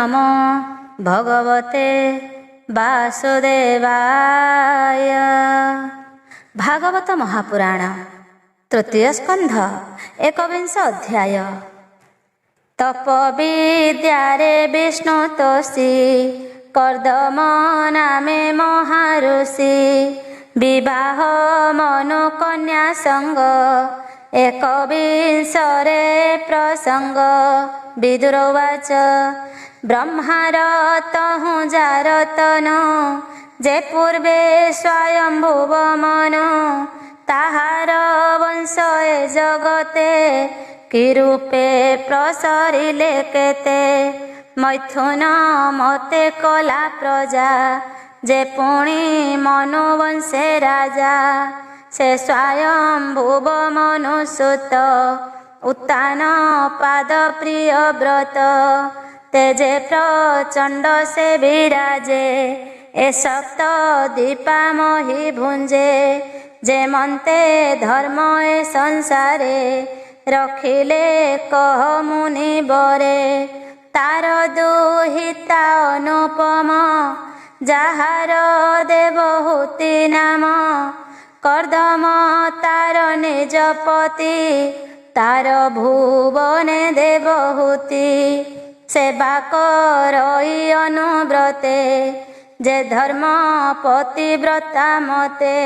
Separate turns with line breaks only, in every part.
नमो भगवते वासुदेवाय। भागवत महापुराण तृतीय स्कंध 21 अध्याय। तप विद्यारे विष्णु तोषी कर्दम नामे महाऋषि विवाह मनु कन्या संग एकविंशरे प्रसंग। विदुरवाच ब्रह्मार तहु जारतन जे पूर्वे स्वयंभुव मनु ताहार वंश ए जगते कि रूपे प्रसरिले केते। मैथुन मते कला प्रजा जे पुणी मनुवंशे राजा से स्वयंभुव मनुसुत उत्तान पाद प्रिय व्रत तेजे प्रचंड से विराजे ए सप्त दीपा मोहि भुंजे जे मनते धर्म ए संसारे रखिले कह मुनि बरे। तार दुहिता अनुपम जाहार देवहूति नाम कर्दम तार निज पति तार भुवने देवहूति। सेवा करई अनुव्रते जे धर्म पतिव्रता मते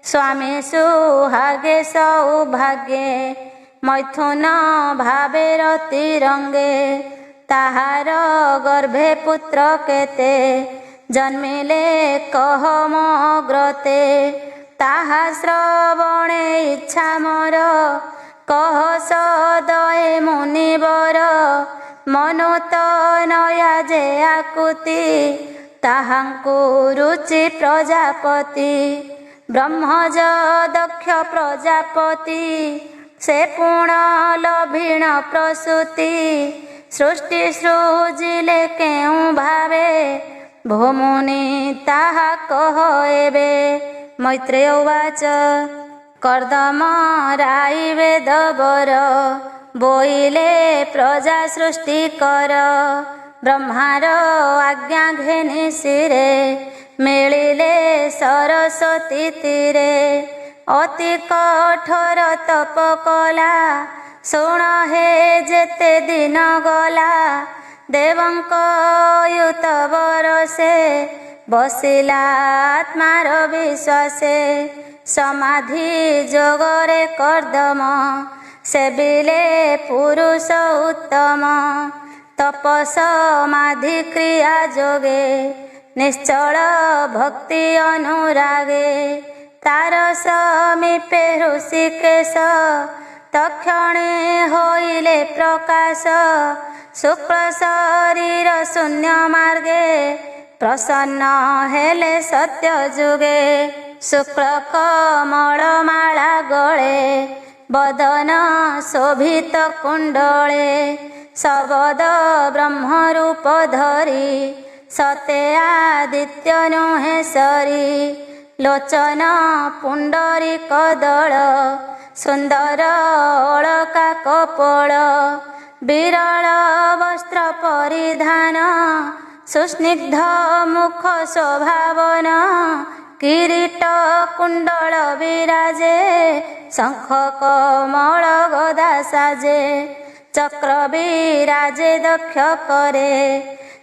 स्वामी सुहागे सौभाग्ये मैथुन भावे रति रंगे। ताहार गर्भे पुत्र केते जन्मिले कह मोग्रते। ताहा श्रवणे इच्छा मोर कह सदये मुनिवर मनु तनया जे आकुति ताहांकु रुचि प्रजापति। ब्रह्मज दक्ष प्रजापति से पुण लभीण प्रसूति सृष्टि सृजिले केउ भावे भूमुनि ताहा कह एबे। मैत्रेय उवाच कर्दम राई वेद बर बोइले प्रजा सृष्टि कर। ब्रह्मार आज्ञा घेनि शिरे मिलिले सरस्वती तीरे। अति कठोर तप कला शुण हे जेते दिन गला देवंक युत बरसे बसिला आत्मार विश्वासे। समाधि जोगरे कर्दम सेबिले पुरुष उत्तम तप समाधि क्रिया जोगे निश्चल भक्ति अनुरागे। तार समीपे ऋषिकेश तक्षणे होइले प्रकाश शुक्ल शरीर शून्य मार्गे प्रसन्न हेले सत्य जुगे। शुक्ल कमल माला गळे बदन शोभित कुंडले सबद ब्रह्म रूप धरी सते आदित्य नुहे सरी। लोचन पुंडरी कदल सुंदर अलका कपोल विरल वस्त्र परिधान सुस्निग्ध मुख शोभावन। किरीट कुंडल विराजे शंख कमल गदा साजे चक्र विराजे दक्ष करे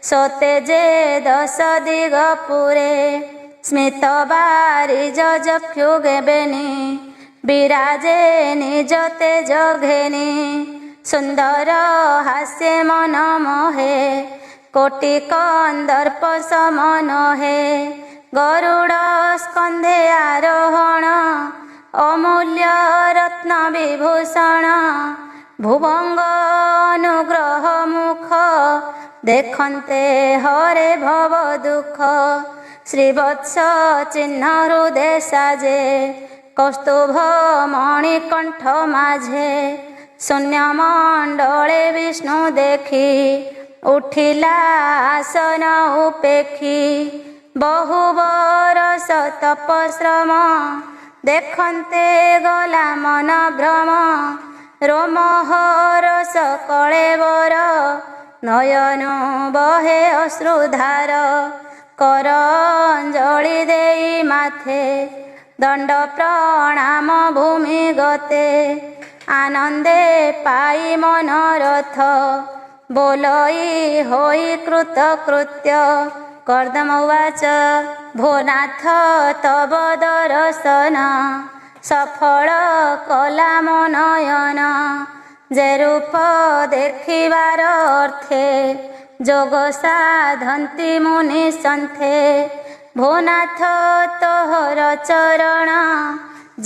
सोते जे दश दिग पुरे। स्मित बारिज चक्षु गेबेनी विराजे निज तेज घेनी सुंदर हास्य मन मोहे कोटि कंदर्प समन हे। गरुड़ स्कंधे आरोहण अमूल्य रत्न विभूषण भुवंग अनुग्रह मुख देखन्ते हरे भव दुख। श्रीवत्स चिन्ह हृदय साजे कौस्तुभ मणिकंठ माझे शून्य मंडले विष्णु देखी उठिला आसन उपेक्षी। बहु बरस तपश्रम देखन्ते गला मन भ्रम रोमहरस कलेवर ନୟନ ବହେ ଅଶ୍ରୁଧାର କର ଅଞ୍ଜଳି ଦେଇ ମାଥେ ଦଣ୍ଡ ପ୍ରଣାମ ଭୂମି ଗତେ ଆନନ୍ଦେ ପାଇ ମନରଥ ବୋଲଇ ହୋଇ କୃତକୃତ୍ୟ କର୍ଦ୍ଦମ ଉବାଚ ଭୋନାଥ ତବ ଦର୍ଶନ ସଫଳ କଲା ମୋ ନୟନ ଯେ ରୂପ ଦେଖିବାର ଅର୍ଥେ ଯୋଗ ସାଧନ୍ତି ମୁନି ସନ୍ଥେ ଭୋନାଥ ତୋହର ଚରଣ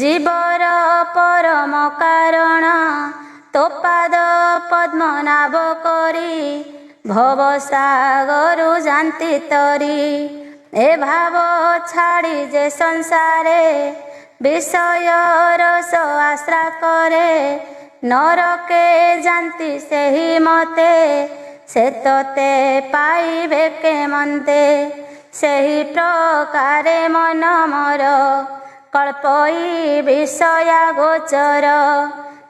ଜୀବର ପରମ କାରଣ ତୋ ପାଦ ପଦ୍ମନାଭ କରି ଭବ ସାଗରୁ ଯାନ୍ତି ତରି ଏ ଭାବ ଛାଡ଼ି ଯେ ସଂସାରେ ବିଷୟ ରସ ଆଶ୍ରା କରେ ନରକେ ଯାନ୍ତି ସେହି ମତେ ସେ ତୋତେ ପାଇବେ କେମନ୍ତେ ସେହି ପ୍ରକାରେ ମନ ମୋର କଳ୍ପଇ ବିଷୟା ଗୋଚର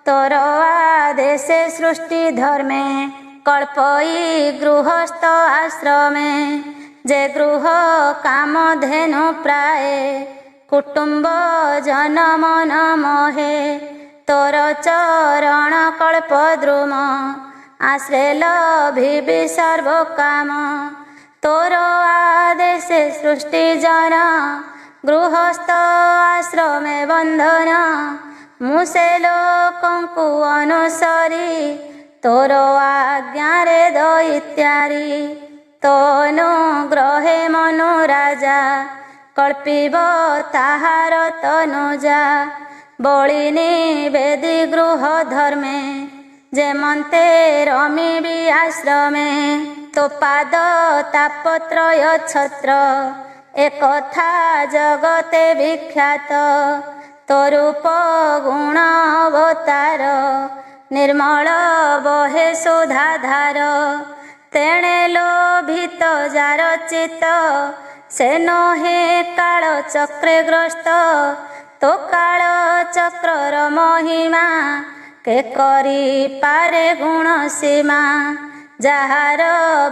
ତୋର ଆଦେଶେ ସୃଷ୍ଟି ଧର୍ମେ କଳ୍ପଇ ଗୃହସ୍ଥ ଆଶ୍ରମେ ଯେ ଗୃହ କାମଧେନୁ ପ୍ରାଏ କୁଟୁମ୍ବ ଜନ ମନ ମୋହେ ତୋର ଚରଣ କଳ୍ପ ଦ୍ରୁମ ଆଶ୍ରେ ଲଭିବି ସର୍ବ କାମ ତୋର ଆଦେଶେ ସୃଷ୍ଟି ଜନ ଗୃହସ୍ଥ ଆଶ୍ରମେ ବନ୍ଧନ ମୁଁ ସେ ଲୋକଙ୍କୁ ଅନୁସରି ତୋର ଆଜ୍ଞାରେ ଦଇତ୍ୟାରି ତନୁଗ୍ରହେ ମନୁ ରାଜା କଳ୍ପିବ ତାହାର ତନୁଜା ବଳିନି ବେଦୀ ଗୃହ ଧର୍ମେ ଯେମନ୍ତେ ରମିବି ଆଶ୍ରମେ ତୋ ପାଦ ତାପତ୍ରୟ ଛତ୍ର ଏକଥା ଜଗତେ ବିଖ୍ୟାତ ତୋ ରୂପ ଗୁଣ ଅବତାର ନିର୍ମଳ ବହେ ସୁଧାଧାର ତେଣେ ଲୋଭିତ ଯାର ଚିତ ସେ ନୁହେଁ କାଳ ଚକ୍ରେ ଗ୍ରସ୍ତ ତୋ କାଳ ଚକ୍ରର ମହିମା କେ କରି ପାରେ ଗୁଣ ସୀମା ଯାହାର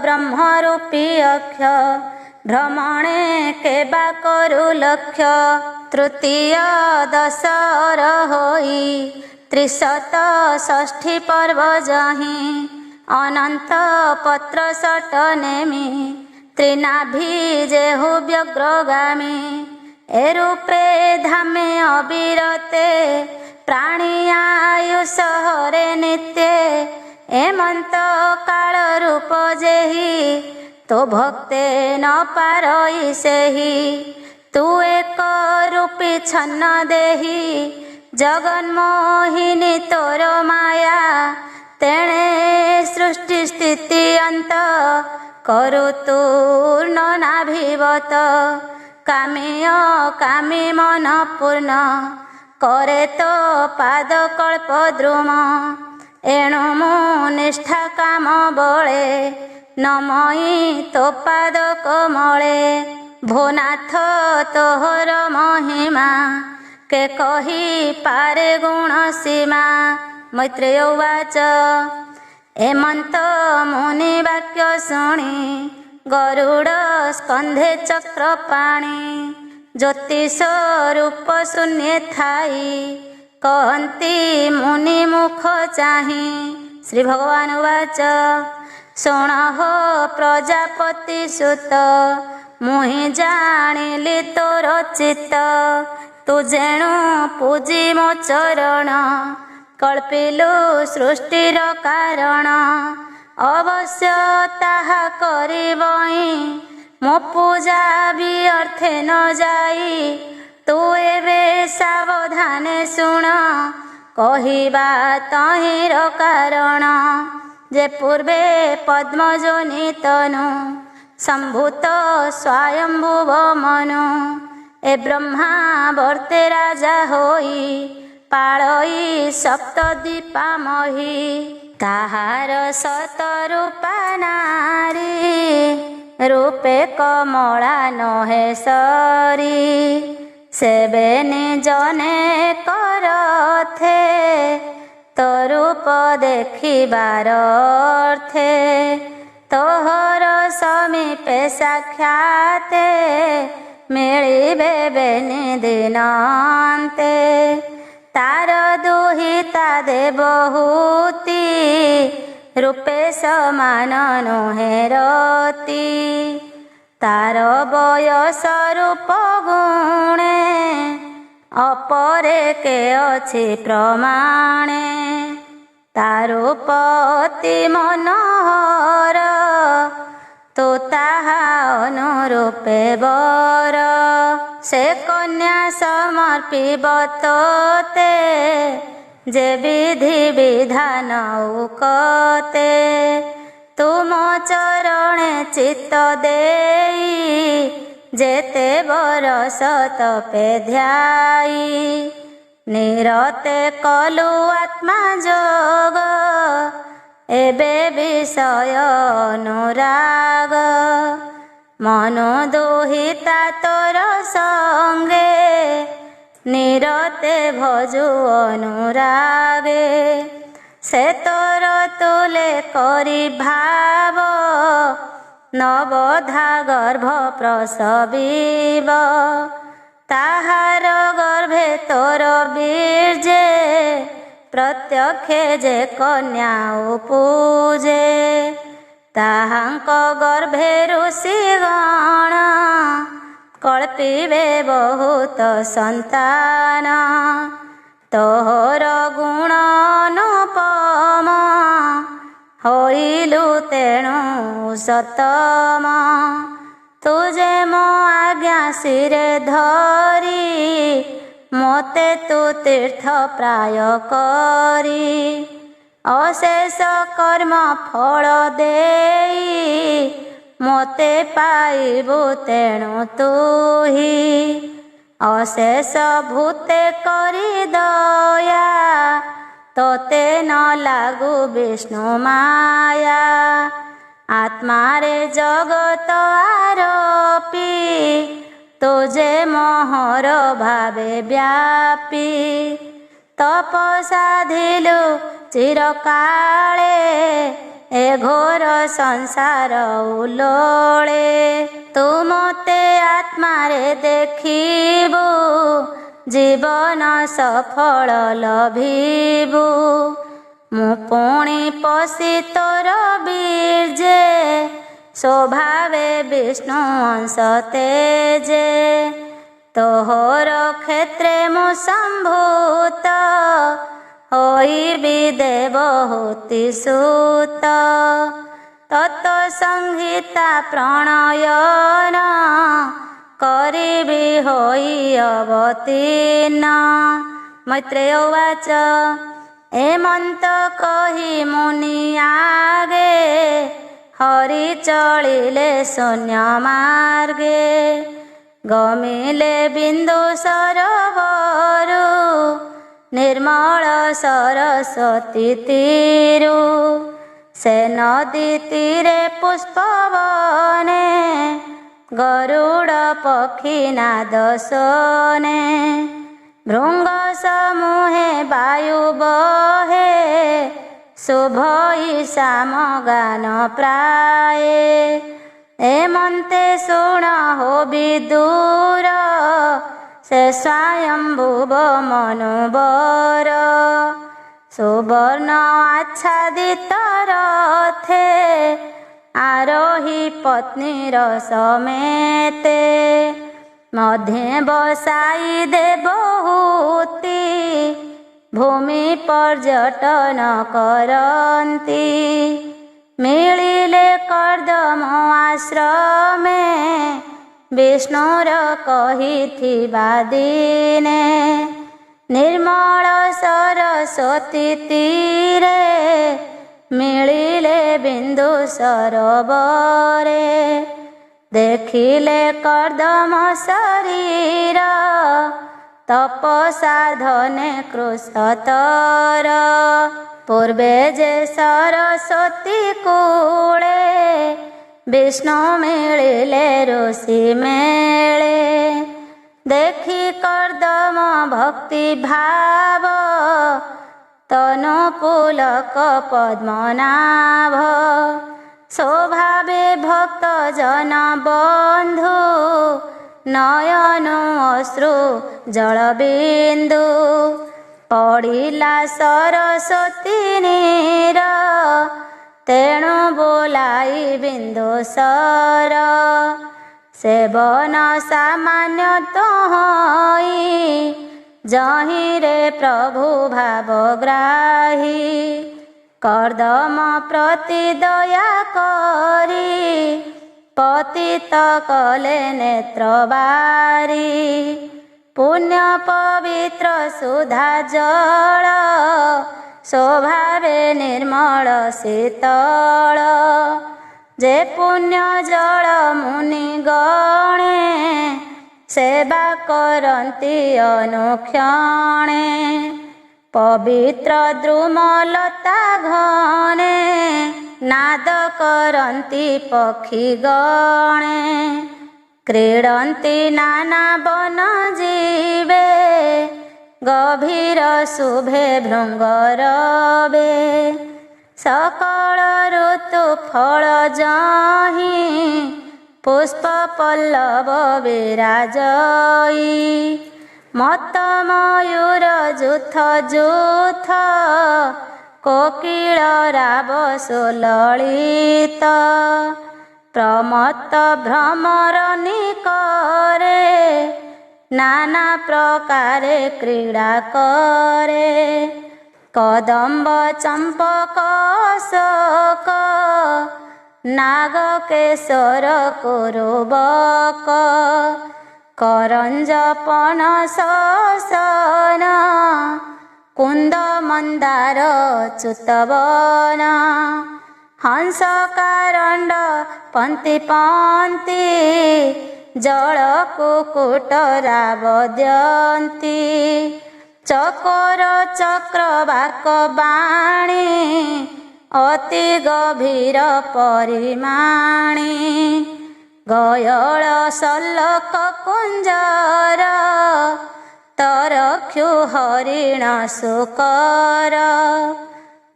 ବ୍ରହ୍ମରୂପୀ ଅକ୍ଷ ଭ୍ରମଣେ କେବା କରୁ ଲକ୍ଷ୍ୟ ତୃତୀୟ ଦଶର ହୋଇ ତ୍ରିଶତ ଷଷ୍ଠୀ ପର୍ବ ଯହିଁ ଅନନ୍ତ ପତ୍ର ସଟ ନେମି ତ୍ରିନାଭି ଯେହୁ ବ୍ୟଗ୍ରଗାମୀ ଏ ରୂପେ ଧାମେ ଅବିରତେ ପ୍ରାଣୀ ଆୟୁଷ ହରେ ନିତ୍ୟ ଏମନ୍ତ କାଳ ରୂପ ଯେହି ତୋ ଭକ୍ତେ ନ ପାରଇ ସେହି ତୁ ଏକ ରୂପୀ ଛନ୍ନ ଦେହି ଜଗନ୍ମୋହିନୀ ତୋର ମାୟା ତେଣେ ସୃଷ୍ଟି ସ୍ଥିତି ଅନ୍ତ କରୁ ତୂର୍ଣ୍ଣ ନାଭିବତ କାମୀ ଅକାମୀ ମନ ପୂର୍ଣ୍ଣ କରେ ତୋ ପାଦ କଳ୍ପ ଦ୍ରୁମ ଏଣୁ ମୁଁ ନିଷ୍ଠା କାମ ବଳେ ନମଇ ତୋ ପାଦ କମଳେ ଭୋନାଥ ତୋହର ମହିମା କେ କହି ପାରେ ଗୁଣ ସୀମା ମୈତ୍ରେୟ ଉବାଚ ଏମନ୍ତ ମୁନି ବାକ୍ୟ ଶୁଣି ଗରୁଡ଼ ସ୍କନ୍ଧେ ଚକ୍ର ପାଣି ଜ୍ୟୋତିଷ ରୂପ ଶୂନ୍ୟେ ଥାଇ କହନ୍ତି ମୁନି ମୁଖ ଚାହିଁ ଶ୍ରୀ ଭଗବାନ ଉବାଚ ଶୁଣ ହୋ ପ୍ରଜାପତି ସୁତ ମୁହିଁ ଜାଣିଲି ତୋର ଚିତ୍ତ ତୁ ଯେଣୁ ପୂଜି ମୋ ଚରଣ କଳ୍ପିଲୁ ସୃଷ୍ଟିର କାରଣ ଅବଶ୍ୟ ତାହା କରିବଇଁ ମୋ ପୂଜା ବ୍ୟର୍ଥେ ନ ଯାଇ ତୁ ଏବେ ସାବଧାନେ ଶୁଣ କହିବା ତହିଁର କାରଣ ଯେ ପୂର୍ବେ ପଦ୍ମଜୋନି ତନୁ ସମ୍ଭୂତ ସ୍ୱୟଂଭୁବ ମନୁ ଏ ବ୍ରହ୍ମା ବର୍ତ୍ତେ ରାଜା ହୋଇ ପାଳଇ ସପ୍ତଦୀପା ମହି ତାହାର ଶତରୂପା ନାରୀ ରୂପେ କମଳା ନହେ ସରି ସେବେ ନିଜନେ କରଥେ ତୋ ରୂପ ଦେଖିବାର ଅର୍ଥେ तोहर समीपे साक्षाते मिलिबे बेनि दिनान्ते तार दुहिता देवहूति रूपे समान नुहेरती तार बयस रूप गुणे अपरे के अछि प्रमाणे तारू पति मनोहर तू ताहा अनुरूपे बर से कन्या समर्पिब तोते जे विधि विधान उकते तुम चरणे चित्त देई जेते बरस तपे ध्याई निरते कलु आत्मा जोग एबे विषय अनुराग मनो दुहिता तोर संगे निरते भजु अनुरागे से तोर तुले करी भाव नवधा गर्भ प्रसवीब ताहार गर्भे तोर बीर्जे प्रत्यक्षे जे कन्या पूजे ताहांक गर्भे ऋषिगण कल्पिबे बहुत संतान तोहर गुण अनुपम होइलु तेणु सतम तुझे मो आज्ञा सिरे धरी मोते तू तीर्थ प्राय करी अशेष कर्म फल देई मोते पाइबु तेणु तुही अशेष भूते करी दया तोते न लागू विष्णु माया आत्मारे जगत आरोपी तुझे मोहर भावे व्यापी तप साधिलु चिरकाले ए घोर संसार उलोळे तू मते आत्मारे देखिबु जीवन सफल लभिबु मु पुणी पशि तोर बीर्जे स्वभावे विष्णु अंश तेजे तोहर क्षेत्रे मु संभूत होइबि देवहूति सूत तत् संहिता प्रणयन करिबि होई अवतीर्ण मैत्रेय उवाच एमंत कही मुनि आगे हरि चलिले शून्य मार्गे गमिले बिंदु सरोवरु निर्मल सरस्वती तीरु से नदी तीरे पुष्पवने गरुड़ पक्षी नाद सोने भृंग समूहे वायु बहे शुभ ईशाम गान प्राय एमंते शुण हो विदूर से स्वयंभुव मनुबर सुवर्ण आच्छादित रथे आरोही पत्नीर समेते मध्ये बसाई देवहूति भूमि पर्यटन करन्ति मिलिले कर्दम आश्रमे विष्णुर कहिथिबा दिने निर्मल सरस्वती तीरे मिलिले बिंदु सरोवरे देखिले कर्दम शरीर तपसाधने कृशतर पूर्वे जे सरस्वती कूले विष्णु मिलिले ऋषि मेले देखी कर्दम भक्ति भाव तनु पुलक पद्मनाभ स्वभावे भक्त जन बंधु नयन अश्रु जलबिंदु पड़िला सरस्वती नीर तेणु बोलाई बिंदुसर सेवन सामान्य तो होई जहीं रे प्रभु भावग्राही कर्दम प्रति दया करी पतित कले नेत्रबारी पुण्य पवित्र सुधा जल स्वभावे निर्मल शीतल जे पुण्य जल मुनि गणे सेवा करन्ति अनुक्षणे पवित्र द्रुमलता घने नाद करन्ति पक्षी गणे क्रीडन्ति नाना वन जीवे गभीर शुभे भृंगरवे सकल ऋतु फल जही पुष्प पल्लव विराजई मत मयूर जुथ जुथ कोकिल राव सुललित प्रमत्त भ्रमर निकरे नाना प्रकारे क्रीड़ा करे कदम्ब चंपक अशोक नाग केशर कुरुबक करंज पनस सन कुंद मंदार च्युतवन हंस कारंड पंक्ति पंक्ति जल कुकुट रावद्यन्ति चकोर चक्रवाक बाणी अति गभीर परिमाणी गयल सल्लक कुंजर तरक्षु हरिण सुकर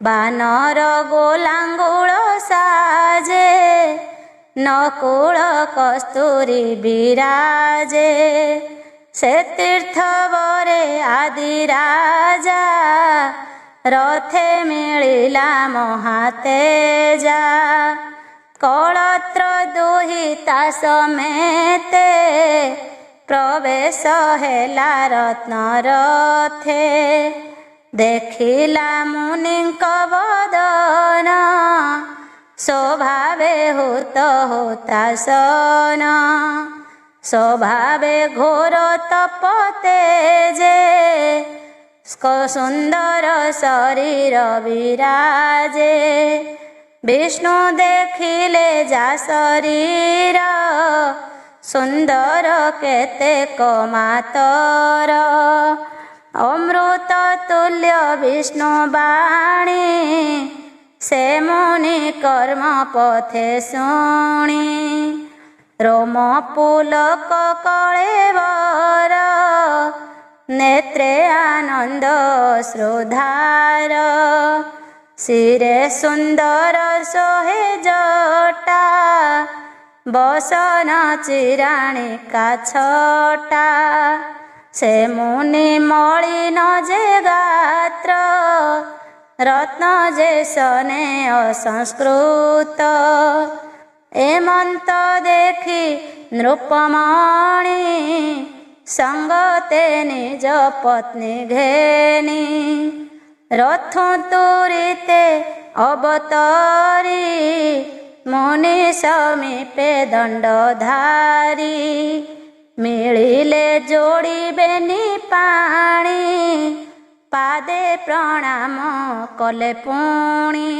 बानर गोलांगुल साजे नकुल कस्तूरी विराजे से तीर्थवरे आदि राजा रथे मिलिला महातेजा कलत्र दुहिता समेते प्रवेश हेला रत्न रथे देखिला मुनिंक वदन स्वभावे हुत हुतासन स्वभावे घोर तप तेजे सुंदर शरीर विराजे विष्णु देखिले जा शरीर सुंदर केतेक मातर अमृत तुल्य विष्णु बाणी से मुनि कर्म पथे शुणी रोम पुलक कलेवर नेत्रे आनंद श्रोधार शिरे सुंदर सोहे जटा बसन चिराणिका छटा से मुनि मलिन जे गात्र रत्न जे सने असंस्कृत एमंत देखी नृपमणि संगते निज पत्नी घेनी रथो तुरीते अवतरी मुनि समीपे दंडधारी मिलिले जोड़िबेनी पाणी पादे प्रणाम कले पुणी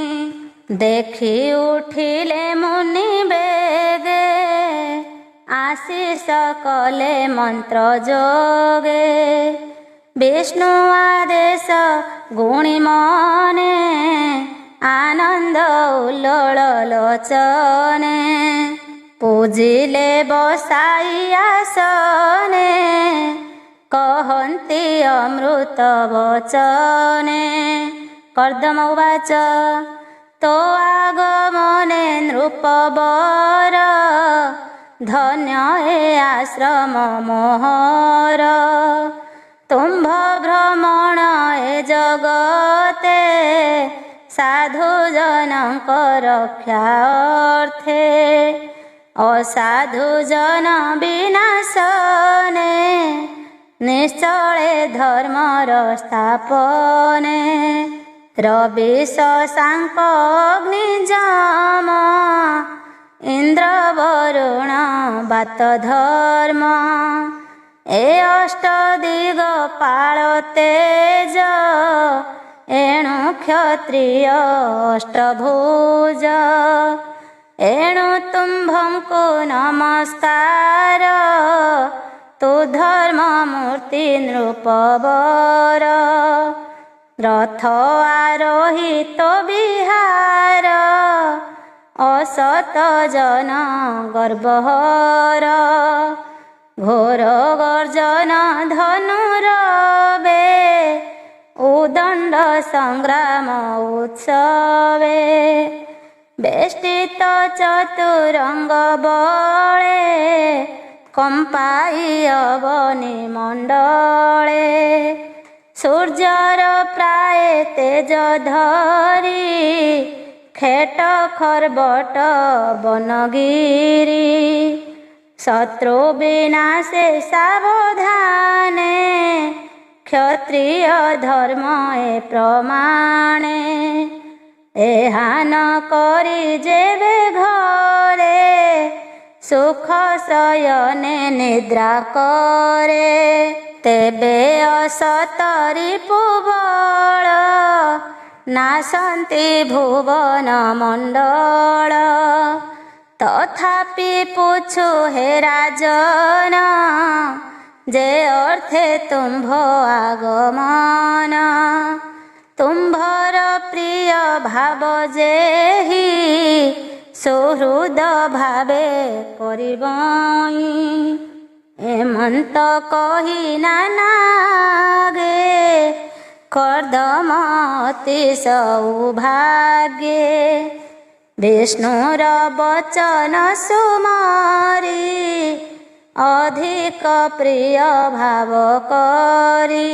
देखी उठिले मुनि बेगे आशीष कले मंत्र जोगे विष्णु आदेश गुणी मने आनंद उल्लोल लोचने पूजिले बसाई आसने कहन्ति अमृत वचने कर्दम उवाच तो आगमने नृपवर धन्य हे आश्रम मोहर तुम्भ भ्रमण ए जगते साधु जनक रक्षार्थे असाधु जन विनाशने निश्चले धर्मर स्थापने रवि शशांक अग्निजम इंद्र वरुण बात धर्म ए अष्ट दिग पाल तेज एणु क्षत्रिय अष्टभुज एणु तुम्भंकु नमस्कार तु धर्म मूर्ति नृपवर रथ आरोहित विहार असत जन गर्भहर घोर गर्जन धनुरवे उदंड संग्राम उत्सवे बेष्टित चतुरंग बळे कंपाई अवनि मंडले सूर्यर प्राय तेज धरी खेट खर्बट बनगिरी शत्रु विनाशे सावधाने क्षत्रिय धर्म ए प्रमाणे एहान करी जेबे घरे सुख शयने निद्रा करे तेबे असतरी पुबल नासन्ति भुवन मंडल तथापि पूछु हे राजन जे अर्थे तुम्भ आगमन तुम्भर प्रिय भाव जेहि सुहृद भावे करिबई एमंत कही नानागे कर्दम अति सौभाग्ये विष्णुर वचन सुमारी अधिक प्रिय भाव करी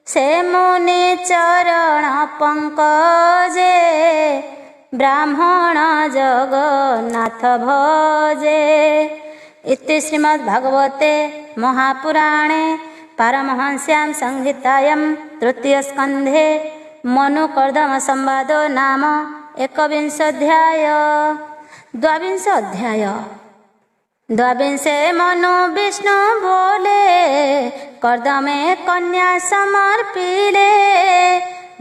से मुनि चरण पंकजे ब्राह्मण जगन्नाथ भजे। इति श्रीमद्भागवते महापुराणे पारमहंस्यां संहितायां तृतीय स्कन्धे मनुकर्दम संवादो नाम एकविंशोऽध्याय। द्वाविंशे मनु विष्णु बोले कर्दमे कन्या समर्पिले।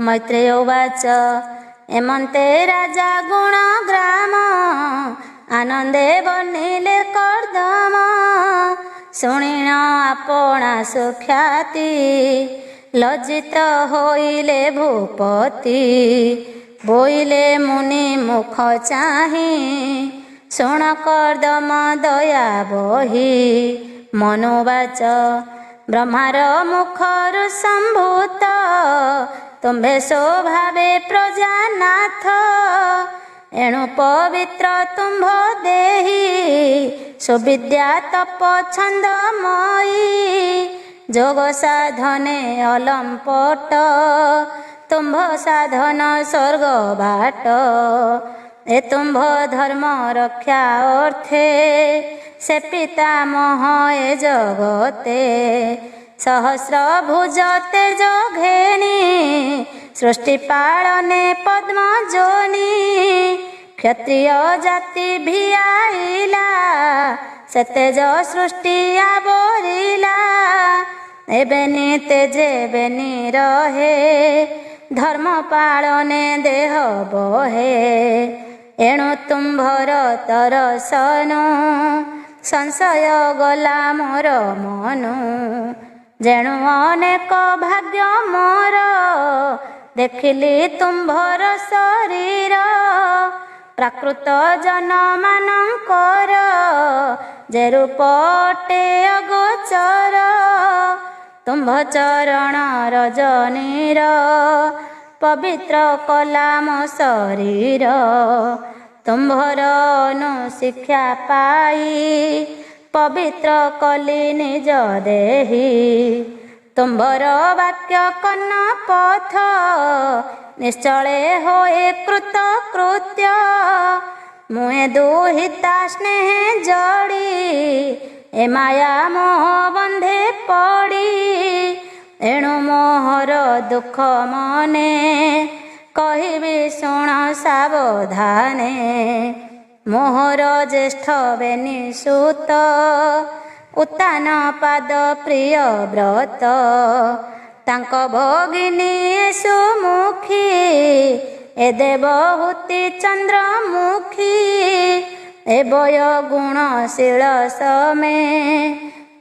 मैत्रेय उवाच एमन्ते राजा गुणग्राम आनन्दे वर्णिले कर्दम शुणिण आपणा सुख्याति लज्जित होइले भूपति। बोइले मुनि मुख चाहि शुण कर्दम दया बहि। मनोवाच ब्रह्मार मुखरु सम्भूत तुम्भे स्वभावे प्रजानाथ। एणु पवित्र तुम्भ देहि सुविद्या तप छन्दमयी। जोग साधने अलम्पट तुम्भ साधन स्वर्ग बाट। ए तुम्भ धर्म रक्षा अर्थे से पितामह ए जगते। सहस्र भुज तेज घेनी सृष्टि पालने पद्म जोनी। क्षत्रिय जाति भियाइला से तेज सृष्टि आवरिला। एबेनी तेजे बेनी रहे धर्म पालने देह बहे। एणु तुम्भर तरसनु संशय गला मोर मनु। जेणु अनेक भाग्य मोर देखिली तुम्भर शरीर। प्राकृत जन मानकर जे रूपटे अगोचर। तुम्भ चरण रजनीर ପବିତ୍ର କଲା ମୋ ଶରୀର। ତୁମ୍ଭର ଅନୁଶିକ୍ଷା ପାଇ ପବିତ୍ର କଲି ନିଜ ଦେହି। ତୁମ୍ଭର ବାକ୍ୟ କର୍ଣ୍ଣ ପଥ ନିଶ୍ଚଳେ ହୋଇ କୃତ କୃତ୍ୟ। ମୁହେଁ ଦୁହିତା ସ୍ନେହ ଜଡ଼ି ଏ ମାୟା ମୋହ ବନ୍ଧେ ପଡ଼ି। ଏଣୁ ମୋହର ଦୁଃଖ ମନେ କହିବି ଶୁଣ ସାବଧାନେ। ମୋହର ଜ୍ୟେଷ୍ଠ ବେନି ସୁତ ଉତ୍ତାନ ପାଦ ପ୍ରିୟ ବ୍ରତ। ତାଙ୍କ ଭଗିନୀ ସୁମୁଖୀ ଏ ଦେବହୂତି ଚନ୍ଦ୍ରମୁଖୀ। ଏ ବୟ ଗୁଣଶୀଳ ସମେ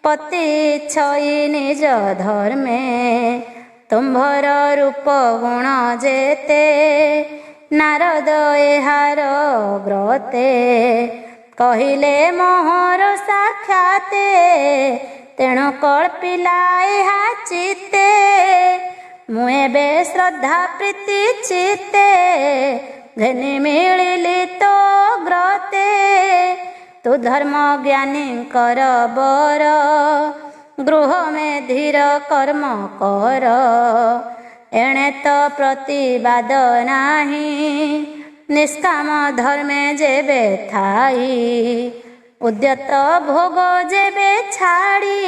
ପତି ଛଇ ନିଜ ଧର୍ମେ। ତୁମ୍ଭର ରୂପ ଗୁଣ ଯେତେ ନାରଦ ଏହାର ବ୍ରତେ। କହିଲେ ମୋହର ସାକ୍ଷାତେ ତେଣୁ କଳ୍ପିଲା ଏହା ଚିତେ। ମୁଁ ଏବେ ଶ୍ରଦ୍ଧା ପ୍ରୀତି ଚିତେ ଘେନି ମିଳିଲି ତୋ ଗ୍ରତେ। ତୁ ଧର୍ମ ଜ୍ଞାନୀଙ୍କର ବର ଗୃହ ମେଧିର କର୍ମ କର। ଏଣେ ତ ପ୍ରତିବାଦ ନାହିଁ ନିଷ୍କାମ ଧର୍ମେ ଯେବେ ଥାଇ। ଉଦ୍ୟତ ଭୋଗ ଯେବେ ଛାଡ଼ି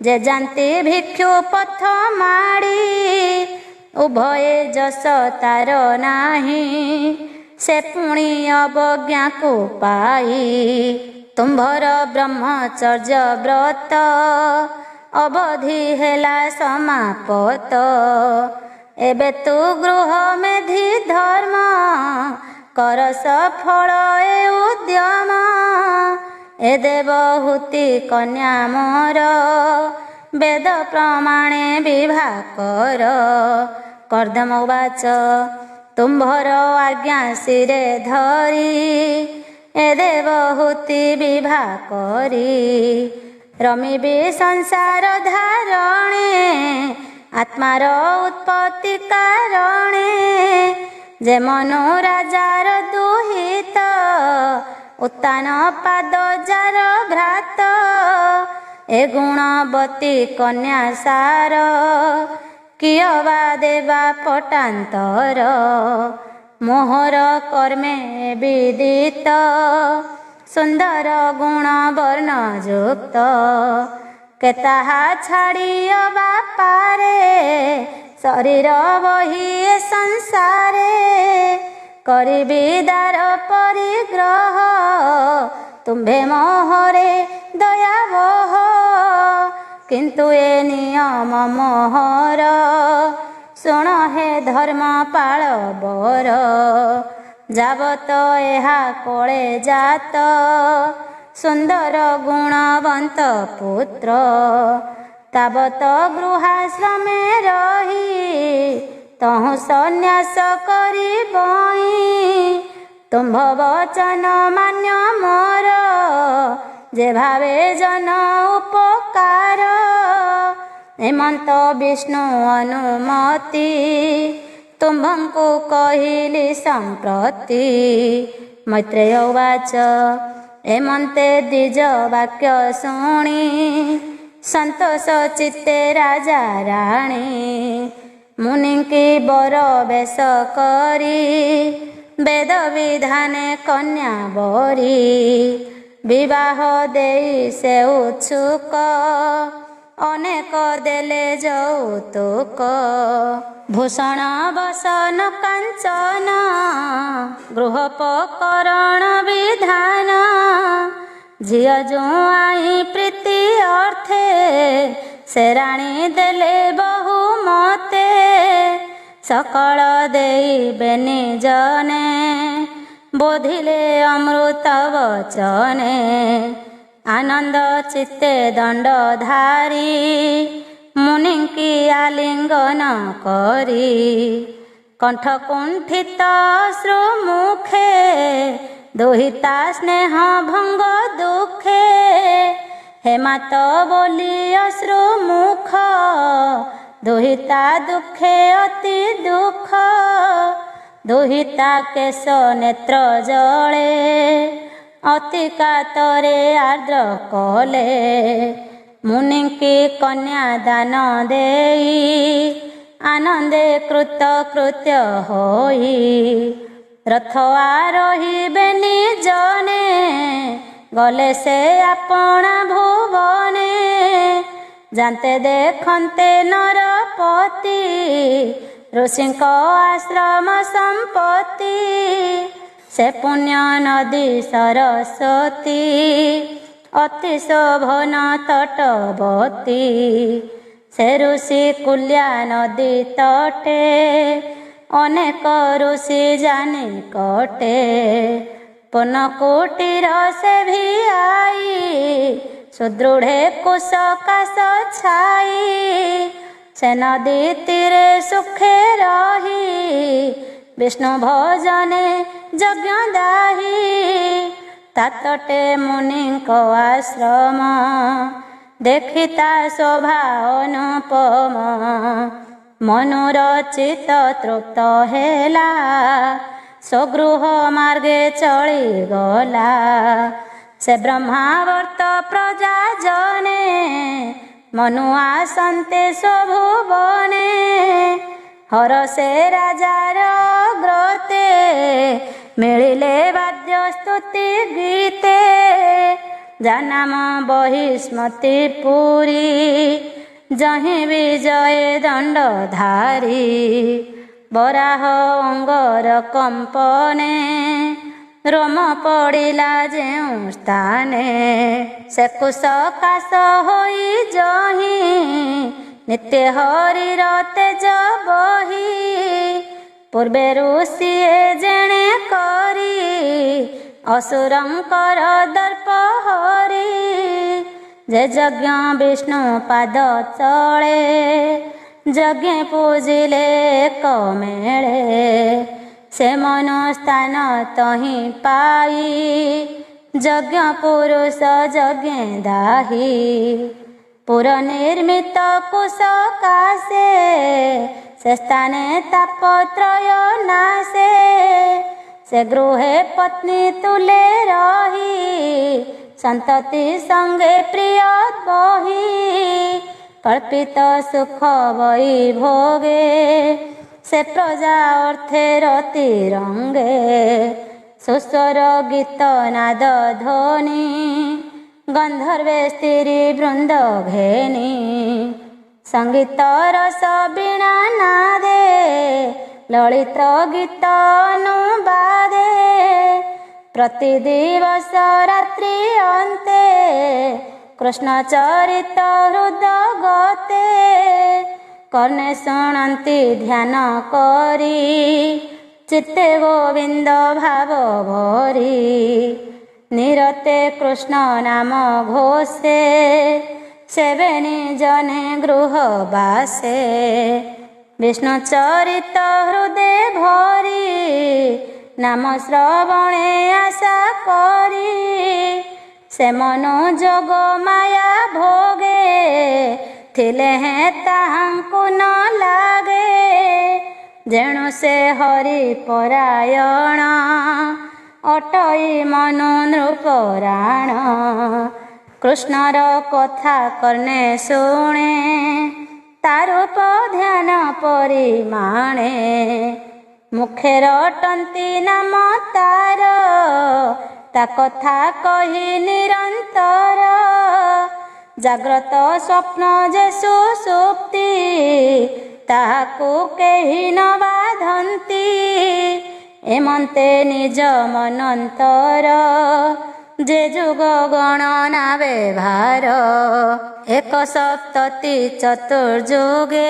ଯେ ଯାନ୍ତି ଭିକ୍ଷୁ ପଥ ମାଡ଼ି। ଉଭୟେ ଯଶ ତାର ନାହିଁ ସେ ପୁଣି ଅବଜ୍ଞାକୁ ପାଇ। ତୁମ୍ଭର ବ୍ରହ୍ମଚର୍ଯ୍ୟ ବ୍ରତ ଅବଧି ହେଲା ସମାପତ। ଏବେ ତୁ ଗୃହ ମେଧି ଧର୍ମ କର ସଫଳ ଏ ଉଦ୍ୟମ। ଏ ଦେବହୂତି କନ୍ୟା ମୋର ବେଦ ପ୍ରମାଣେ ବିଭା କର। କର୍ଦ୍ଦମ ଉବାଚ ତୁମ୍ଭର ଆଜ୍ଞା ଶିରେ ଧରି ଏ ଦେବହୂତି ବିଭା କରି। ରମିବି ସଂସାର ଧାରଣେ ଆତ୍ମାର ଉତ୍ପତ୍ତି କାରଣେ। ଯେ ମନୁ ରାଜାର ଦୁହିତ ଉତ୍ତାନ ପାଦ ଯାର ଭ୍ରାତ। ଏ ଗୁଣବତୀ କନ୍ୟା ସାର କିୟ ବା ଦେବା ପଟାନ୍ତର। ମୋହର କର୍ମେ ବିଦିତ ସୁନ୍ଦର ଗୁଣ ବର୍ଣ୍ଣ ଯୁକ୍ତ। କେ ତାହା ଛାଡ଼ି ଅବା ପାରେ ଶରୀର ବହି ଏ ସଂସାରେ। କରିବି ଦାର ପରିଗ୍ରହ ତୁମ୍ଭେ ମୋହରେ ଦୟାବହ। କିନ୍ତୁ ଏ ନିୟମ ମୋହର ଶୁଣ ହେ ଧର୍ମ ପାଳ ବର। ଯାବତ ଏହା କୋଳେ ଜାତ ସୁନ୍ଦର ଗୁଣବନ୍ତ ପୁତ୍ର। ତାବତ ଗୃହାଶ୍ରମେ ରହି ତହୁଁ ସନ୍ନ୍ୟାସ କରିବଇଁ। ତୁମ୍ଭ ବଚନ ମାନ୍ୟ ମୋର ଯେ ଭାବେ ଜନ ଉପକାର। ହେମନ୍ତ ବିଷ୍ଣୁ ଅନୁମତି ତୁମ୍ଭଙ୍କୁ କହିଲି ସମ୍ପ୍ରତି। ମୈତ୍ରେୟ ଉବାଚ ହେମନ୍ତେ ଦ୍ୱିଜ ବାକ୍ୟ ଶୁଣି ସନ୍ତୋଷ ଚିତ୍ତେ ରାଜା ରାଣୀ। ମୁନିଙ୍କି ବର ବେଶ କରି ବେଦ ବିଧାନେ କନ୍ୟା ବରି। ବିବାହ ଦେଇ ସେ ଉତ୍ସୁକ ଅନେକ ଦେଲେ ଯୌତୁକ। ଭୂଷଣ ବସନ କାଞ୍ଚନ ଗୃହୋପକରଣ ବିଧାନ। ଝିଅ ଜୁଆଇଁ ପ୍ରୀତି ଅର୍ଥେ ସେ ରାଣୀ ଦେଲେ ବହୁ ମତେ। ସକଳ ଦେଇବେନି ଜନେ ବୋଧିଲେ ଅମୃତ ବଚନେ। ଆନନ୍ଦ ଚିତ୍ତେ ଦଣ୍ଡ ଧାରି ମୁନିଙ୍କି ଆଲିଙ୍ଗନ କରି। କଣ୍ଠ କୁଣ୍ଠିତ ଶ୍ରୁମୁଖେ ଦୁହିତା ସ୍ନେହ ଭଙ୍ଗ ଦୁଃଖେ। ହେମାତ ବୋଲି ଅଶ୍ରୁମୁଖ दुहिता दुखे अति दुख दुहिता केश नेत्र जले अति कातरे आर्द्र कले मुनि की कन्या दान देई आनंदे कृत कृत्य होई रथ आरोहिबेनि जने गले से आपणा भुवने जानते देखन्ते नरपति ऋषिंक आश्रम संपत्ति से पुण्य नदी सरस्वती अति शोभन तटवती से ऋषि कुल्या नदी तटे अनेक ऋषि जानी कटे पुन कुटीर से भी आई सुदृढ़े कुशकाश छाई से नदी तीरे सुखे रही विष्णु भजने यज्ञ दाही तातटे मुनि आश्रम देखिता शोभा अनुपम मनोरचित तृप्त हेला स्वगृह मार्गे चली गला से ब्रह्मावर्त प्रजा जने मनु आसन्ते स्वभुवने हर से राजार ग्रते मिलिले वाद्य स्तुति गीते जानाम बहिस्मति पुरी जहि विजय दंडधारी बराह अंगर कंपने रोम पड़िला जेउ स्थाने से कुशकाश होई जहि नित्य हरिर तेज बही पूर्वे ऋषिए जेणे करी असुरंकर दर्प हरि जे यज्ञ विष्णु पाद चले यज्ञ पूजिले कमेळे से मनोस्थान तहि पाई यज्ञ पुरुष यज्ञ दाही पुर निर्मित कुशकाशे से स्थाने तापत्रय नाशे से गृहे पत्नी तुले रही संतति संगे प्रिय बही कल्पित सुख वै भोगे से प्रजा अर्थे रति रंगे सुस्वर गीत नाद ध्वनि गंधर्वे स्त्री वृंद घेनी संगीत रस बीणा नादे ललित गीत अनुवादे प्रतिदिवस रात्रि अन्ते कृष्ण चरित हृदय गते कर्णे शुणन्ति ध्यान करी चित्ते गोविंद भाव भरी निरते कृष्ण नाम घोषे सेवेनी जने गृह बासे विष्णु चरित हृदय भरी नाम श्रवणे आशा करी से मनो जोग माया भोगे थिले हैं ताहांकु न लागे जेणु से हरि परायण अटई मनु नृपराण कृष्णर कथा कर्णे शुणे तारूप ध्यान परिमाणे मुखे रटंती नाम तार ता कथा कही निरंतर जाग्रत स्वप्न जे सुसुप्ति ताहाकु केहि न बाधंती एमंते निज मनंतर जे जुग गणना व्यवहार एक सप्तति चतुर्जुगे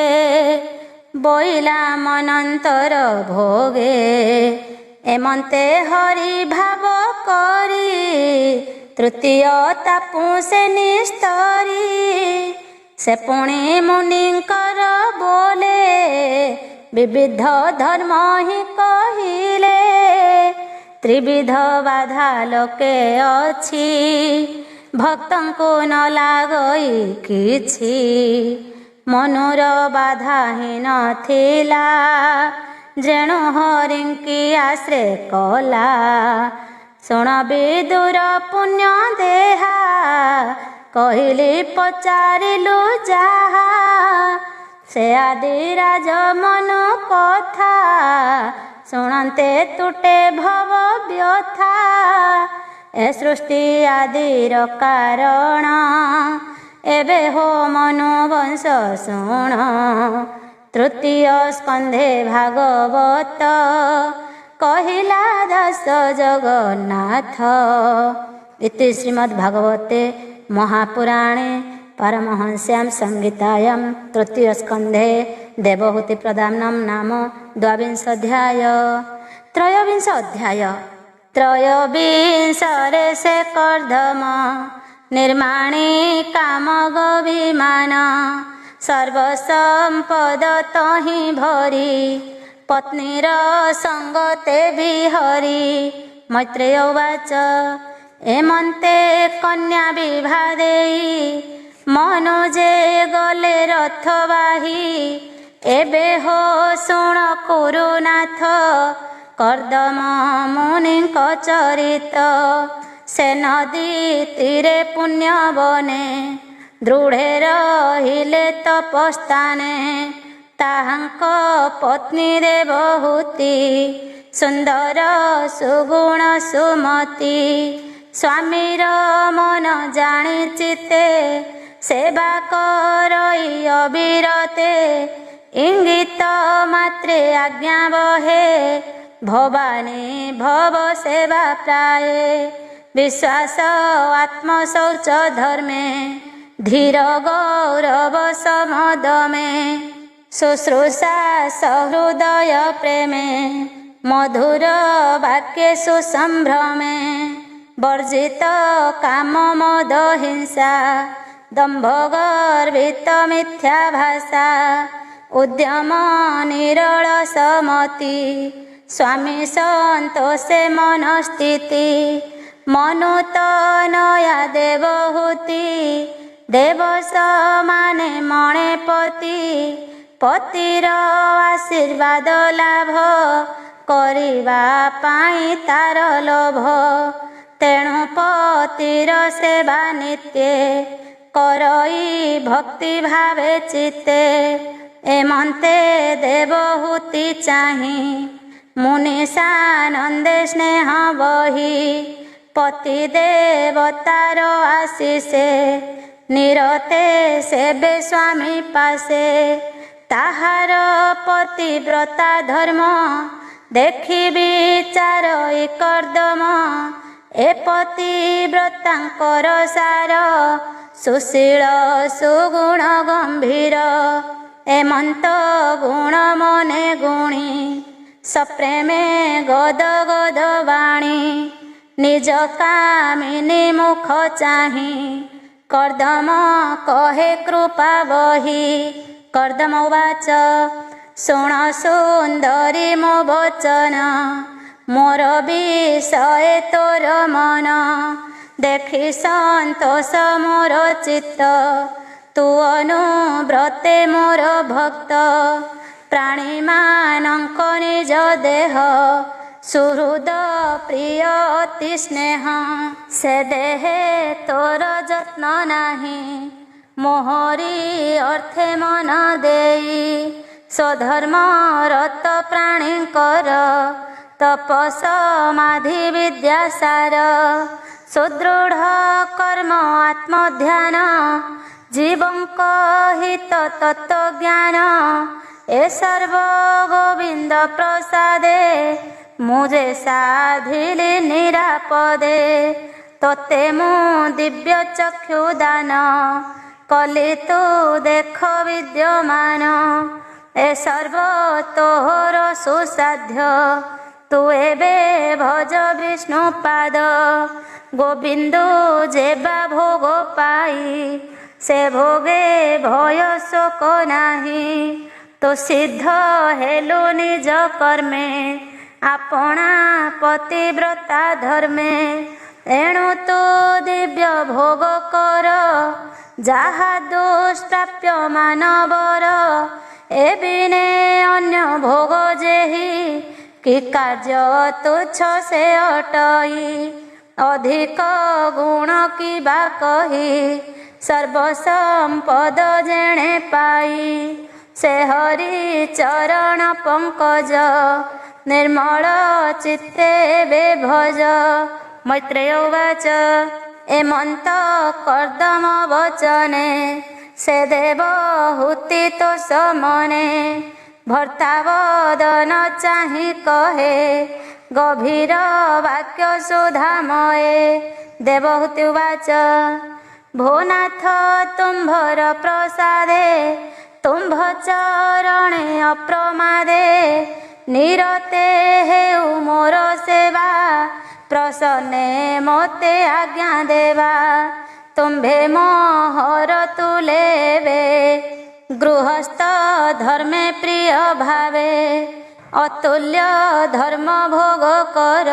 बोइला मनंतर भोगे एमंते हरि भाव करी तृतीय तापु से निस्तरी से पुणे मुनिंकर बोले विविध धर्म ही कहिले त्रिविध बाधा लोके अछि भक्तंको न लागई किछि ମନୁର ବାଧା ହିଁ ନଥିଲା, ଯେଣୁ ହରିଙ୍କି ଆଶ୍ରେ କଲା। ଶୁଣ ବିଦୁର ପୁଣ୍ୟ ଦେହା, କହିଲି ପଚାରିଲୁ ଯାହା। ସେ ଆଦିରାଜ ମନୁ କଥା, ଶୁଣନ୍ତେ ତୁଟେ ଭବ ବ୍ୟଥା। ଏ ସୃଷ୍ଟି ଆଦିର କାରଣ, ଏବେ ହୋ ମନୁ ବଂଶ ଶୁଣ। ତୃତୀୟ ସ୍କନ୍ଧେ ଭାଗବତ, କହିଲା ଦାସ ଜଗନ୍ନାଥ। ଇତି ଶ୍ରୀମଦ୍ ଭାଗବତେ ମହାପୁରାଣେ ପାରମହଂସ୍ୟାಂ ସଂହିତାୟାं ତୃତୀୟ ସ୍କନ୍ଧେ ଦେବହୂତି ପ୍ରଦାନମ୍ ନାମ ଦ୍ୱାବିଂଶୋऽଧ୍ୟାୟ। ତ୍ରୟୋବିଂଶ ଅଧ୍ୟାୟ। ତ୍ରୟୋବିଂଶରେ ସେ କର୍ଦ୍ଦମ ନିର୍ମାଣୀ କାମଗ ବିମାନ। ସର୍ବସମ୍ପଦ ତହିଁ ଭରି, ପତ୍ନୀର ସଙ୍ଗତେ ବିହରି। ମୈତ୍ରେୟ ଉବାଚ ଏମନ୍ତେ କନ୍ୟା ବିଭା ଦେଇ, ମନୁ ଯେ ଗଲେ ରଥ ବାହି। ଏବେ ହୋ ଶୁଣ କୁରୁନାଥ, କର୍ଦ୍ଦମ ମୁନିଙ୍କ ଚରିତ। ସେ ନଦୀ ତୀରେ ପୁଣ୍ୟ ବନେ, ଦୃଢ଼େ ରହିଲେ ତପସ୍ଥାନେ। ତାହାଙ୍କ ପତ୍ନୀ ଦେବହୂତି, ସୁନ୍ଦର ସୁଗୁଣ ସୁମତି। ସ୍ୱାମୀର ମନ ଜାଣି ଚିତେ, ସେବା କରଇ ଅବିରତେ। ଇଙ୍ଗିତ ମାତ୍ରେ ଆଜ୍ଞା ବହେ, ଭବାନୀ ଭବ ସେବା ପ୍ରାୟେ। ବିଶ୍ୱାସ ଆତ୍ମଶୌଚ ଧର୍ମେ, ଧୀର ଗୌରବ ସମଦମେ। ଶୁଶ୍ରୂଷା ସହୃଦୟ ପ୍ରେମେ, ମଧୁର ବାକ୍ୟେ ସୁସମ୍ଭ୍ରମେ। ବର୍ଜିତ କାମ ମଦ ହିଂସା, ଦମ୍ଭ ଗର୍ବିତ ମିଥ୍ୟା ଭାଷା। ଉଦ୍ୟମ ନିରଳ ସମତି, ସ୍ୱାମୀ ସନ୍ତୋଷେ ମନସ୍ଥିତି। ମନୁ ତନୟା ଦେବହୂତି, ଦେବ ସମାନେ ମଣେ ପତି। ପତିର ଆଶୀର୍ବାଦ ଲାଭ, କରିବା ପାଇଁ ତାର ଲୋଭ। ତେଣୁ ପତିର ସେବା ନିତ୍ୟେ, କରଇ ଭକ୍ତି ଭାବେ ଚିତ୍ତେ। ଏମନ୍ତେ ଦେବହୂତି ଚାହିଁ, ମୁନି ସାନନ୍ଦେ ସ୍ନେହ ବହି। ପତି ଦେବତାର ଆଶିଷେ, ନିରତେ ସେବେ ସ୍ୱାମୀ ପାଶେ। ତାହାର ପତିବ୍ରତା ଧର୍ମ, ଦେଖି ବିଚାରଇ କର୍ଦ୍ଦମ। ଏ ପତିବ୍ରତାଙ୍କର ସାର, ସୁଶୀଳ ସୁଗୁଣ ଗମ୍ଭୀର। ଏମନ୍ତ ଗୁଣ ମନେ ଗୁଣି, ସପ୍ରେମେ ଗଦ ଗଦ ବାଣୀ। ନିଜ କାମିନୀ ମୁଖ ଚାହିଁ, କର୍ଦ୍ଦମ କହେ କୃପା ବହି। କର୍ଦ୍ଦମ ଉବାଚ ଶୁଣ ସୁନ୍ଦରୀ ମୋ ବଚନ, ମୋର ବିଷୟ ତୋର ମନ। ଦେଖି ସନ୍ତୋଷ ମୋର ଚିତ୍ତ, ତୁ ଅନୁବ୍ରତେ ମୋର ଭକ୍ତ। ପ୍ରାଣୀମାନଙ୍କ ନିଜ ଦେହ, ସୁହୃଦ ପ୍ରିୟ ଅତି ସ୍ନେହ। ସେ ଦେହେ ତୋର ଯତ୍ନ ନାହିଁ, ମୋହରି ଅର୍ଥେ ମନ ଦେଇ। ସ୍ୱଧର୍ମ ରତ ପ୍ରାଣୀଙ୍କର, ତପ ସମାଧି ବିଦ୍ୟା ସାର। ସୁଦୃଢ଼ କର୍ମ ଆତ୍ମଧ୍ୟାନ, ଜୀବଙ୍କ ହିତ ତତ୍ତ୍ୱଜ୍ଞାନ। ଏ ସର୍ବ ଗୋବିନ୍ଦ ପ୍ରସାଦେ, ମୁଁ ଯେ ସାଧିଲି ନିରାପଦେ। ତୋତେ ମୁଁ ଦିବ୍ୟ ଚକ୍ଷୁ ଦାନ, କଲି ତୁ ଦେଖ ବିଦ୍ୟମାନ। ଏ ସର୍ବ ତୋର ସୁସାଧ୍ୟ, ତୁ ଏବେ ଭଜ ବିଷ୍ଣୁ ପାଦ। ଗୋବିନ୍ଦୁ ଯେବା ଭୋଗ ପାଇ, ସେ ଭୋଗେ ଭୟ ଶୋକ ନାହିଁ। ତୁ ସିଦ୍ଧ ହେଲୁ ନିଜ କର୍ମେ, ଆପଣା ପତିବ୍ରତା ଧର୍ମେ। ଏଣୁ ତୁ ଦିବ୍ୟ ଭୋଗ କର, ଯାହା ଦୁଷ୍ପ୍ରାପ୍ୟ ମାନବର ଏ ବିନେ ଅନ୍ୟ ଭୋଗ ଯେହି କି କାର୍ଯ୍ୟ ତୁଚ୍ଛ ସେ ଅଟଇ ଅଧିକ ଗୁଣ କିବା କହି ସର୍ବସମ୍ପଦ ଯେଣେ ପାଇ ସେ ହରି ଚରଣ ପଙ୍କଜ ନିର୍ମଳ ଚିତ୍ତେ ବେ ଭଜ। ମୈତ୍ରେୟ ଉବାଚ ଏମନ୍ତ କର୍ଦ୍ଦମ ବଚନେ ସେ ଦେବ ହୁତି ତୋଷ ମନେ ଭର୍ତ୍ତାବଦନ ଚାହିଁ କହେ ଗଭୀର ବାକ୍ୟ ସୁଧାମୟେ। ଦେବହୂତି ଉବାଚ ଭୋନାଥ ତୁମ୍ଭର ପ୍ରସାଦେ ତୁମ୍ଭ ଚରଣେ ଅପ୍ରମାଦେ ନିରତେ ହେଉ ମୋର ସେବା ପ୍ରସନ୍ନେ ମୋତେ ଆଜ୍ଞା ଦେବା। ତୁମ୍ଭେ ମୋହର ତୁଲେବେ ଗୃହସ୍ଥ ଧର୍ମେ ପ୍ରିୟ ଭାବେ ଅତୁଲ୍ୟ ଧର୍ମ ଭୋଗ କର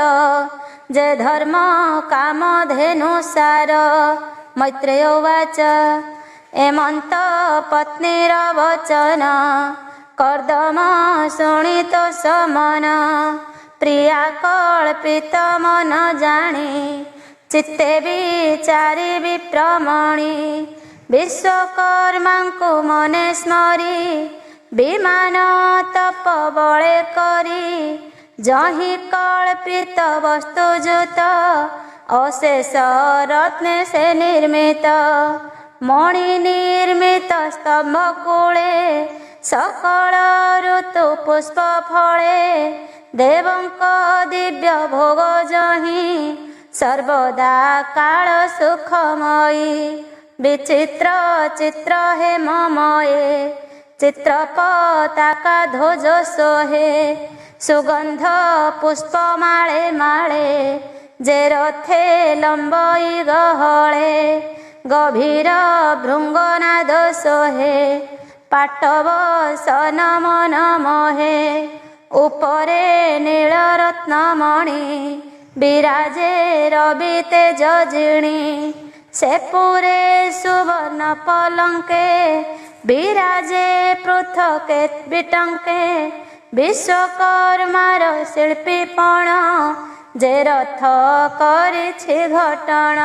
ଯେ ଧର୍ମ କାମ ଧେନୁ ସାର। ମୈତ୍ରେୟ ଉବାଚ ଏମନ୍ତ ପତ୍ନୀର ବଚନ କର୍ଦ୍ଦମ ଶୁଣି ତୋଷ ମନ ପ୍ରିୟା କଳ୍ପିତ ମନ ଜାଣି ଚିତ୍ତେ ବିଚାରି ବିପ୍ରମଣି ବିଶ୍ୱକର୍ମାଙ୍କୁ ମନେ ସ୍ମରି ବିମାନ ତପ ବଳେ କରି ଯହିଁ କଳ୍ପିତ ବସ୍ତୁଯୁତ ଅଶେଷ ରତ୍ନେ ସେ ନିର୍ମିତ ମଣି ନିର୍ମିତ ସ୍ତମ୍ଭ କୂଳେ ସକଳ ଋତୁ ପୁଷ୍ପ ଫଳେ ଦେବଙ୍କ ଦିବ୍ୟ ଭୋଗ ଯହିଁ ସର୍ବଦା କାଳ ସୁଖମୟୀ ବିଚିତ୍ର ଚିତ୍ର ହେମମୟେ ଚିତ୍ର ପତାକା ଧ୍ୱଜ ଶୋହେ ସୁଗନ୍ଧ ପୁଷ୍ପ ମାଳେ ମାଳେ ଯେ ରଥେ ଲମ୍ବଇ ଗହଳେ ଗଭୀର ଭୃଙ୍ଗନାଦ ଶୋହେ ପାଟବ ସନ ମନ ମୋହେ ଉପରେ ନୀଳ ରତ୍ନମଣି ବିରାଜେ ରବି ତେଜ ଜିଣି ସେ ପୁରେ ସୁବର୍ଣ୍ଣ ପଲଙ୍କେ ବିରାଜେ ପୃଥକେ ବିଟଙ୍କେ ବିଶ୍ୱକର୍ମାର ଶିଳ୍ପୀପଣ ଯେ ରଥ କରିଛି ଘଟଣ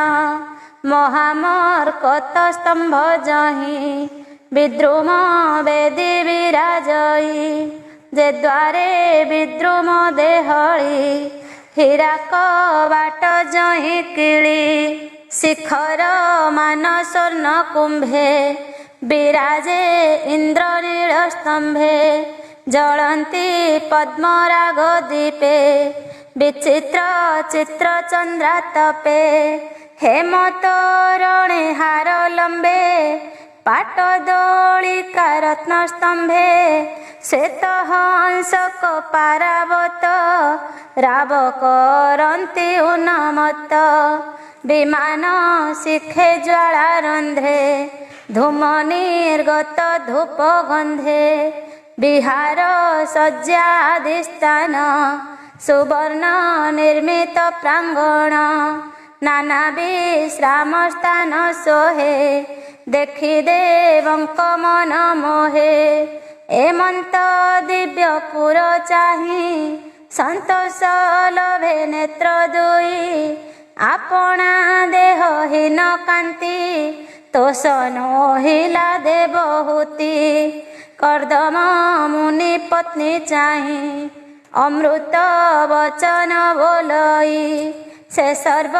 ମହାମର୍କତ ସ୍ତମ୍ଭ ଯହିଁ ବିଦ୍ରୁମ ବେଦୀ ବିରାଜଇ ଯେ ଦ୍ୱାରେ ବିଦ୍ରୁମ ଦେହଳି ହୀରା କବାଟ ଯହିଁ କିଳି ଶିଖର ମାନ ସ୍ୱର୍ଣ୍ଣ କୁମ୍ଭେ ବିରାଜେ ଇନ୍ଦ୍ର ନୀଳ ସ୍ତମ୍ଭେ ଜଳନ୍ତି ପଦ୍ମରାଗ ଦୀପେ ବିଚିତ୍ର ଚିତ୍ର ଚନ୍ଦ୍ରାତପେ ହେମତୋରଣେ ହାର ଲମ୍ବେ ପାଟ ଦୋଳିକା ରତ୍ନ ସ୍ତମ୍ଭେ ଶ୍ଵେତ ହଂସକ ପାରାବତ ରାବ କରନ୍ତି ଉନ୍ମତ୍ତ ବିମାନ ଶିଖେ ଜ୍ୱାଳା ରନ୍ଧ୍ରେ ଧୂମ ନିର୍ଗତ ଧୂପ ଗନ୍ଧେ ବିହାର ଶଯ୍ୟାଦିସ୍ଥାନ ସୁବର୍ଣ୍ଣ ନିର୍ମିତ ପ୍ରାଙ୍ଗଣ ନାନା ବିଶ୍ରାମ ସ୍ଥାନ ଶୋହେ ଦେଖି ଦେବଙ୍କ ମନ ମୋହେ ଏମନ୍ତ ଦିବ୍ୟ ପୁର ଚାହିଁ ସନ୍ତୋଷ ଲଭେ ନେତ୍ର ଦୁଇ ଆପଣା ଦେହ ହୀନ କାନ୍ତି ତୋଷ ନୋହିଲା ଦେବହୂତି କର୍ଦ୍ଦମ ମୁନି ପତ୍ନୀ ଚାହିଁ ଅମୃତ ବଚନ ବୋଲଇ ସେ ସର୍ବ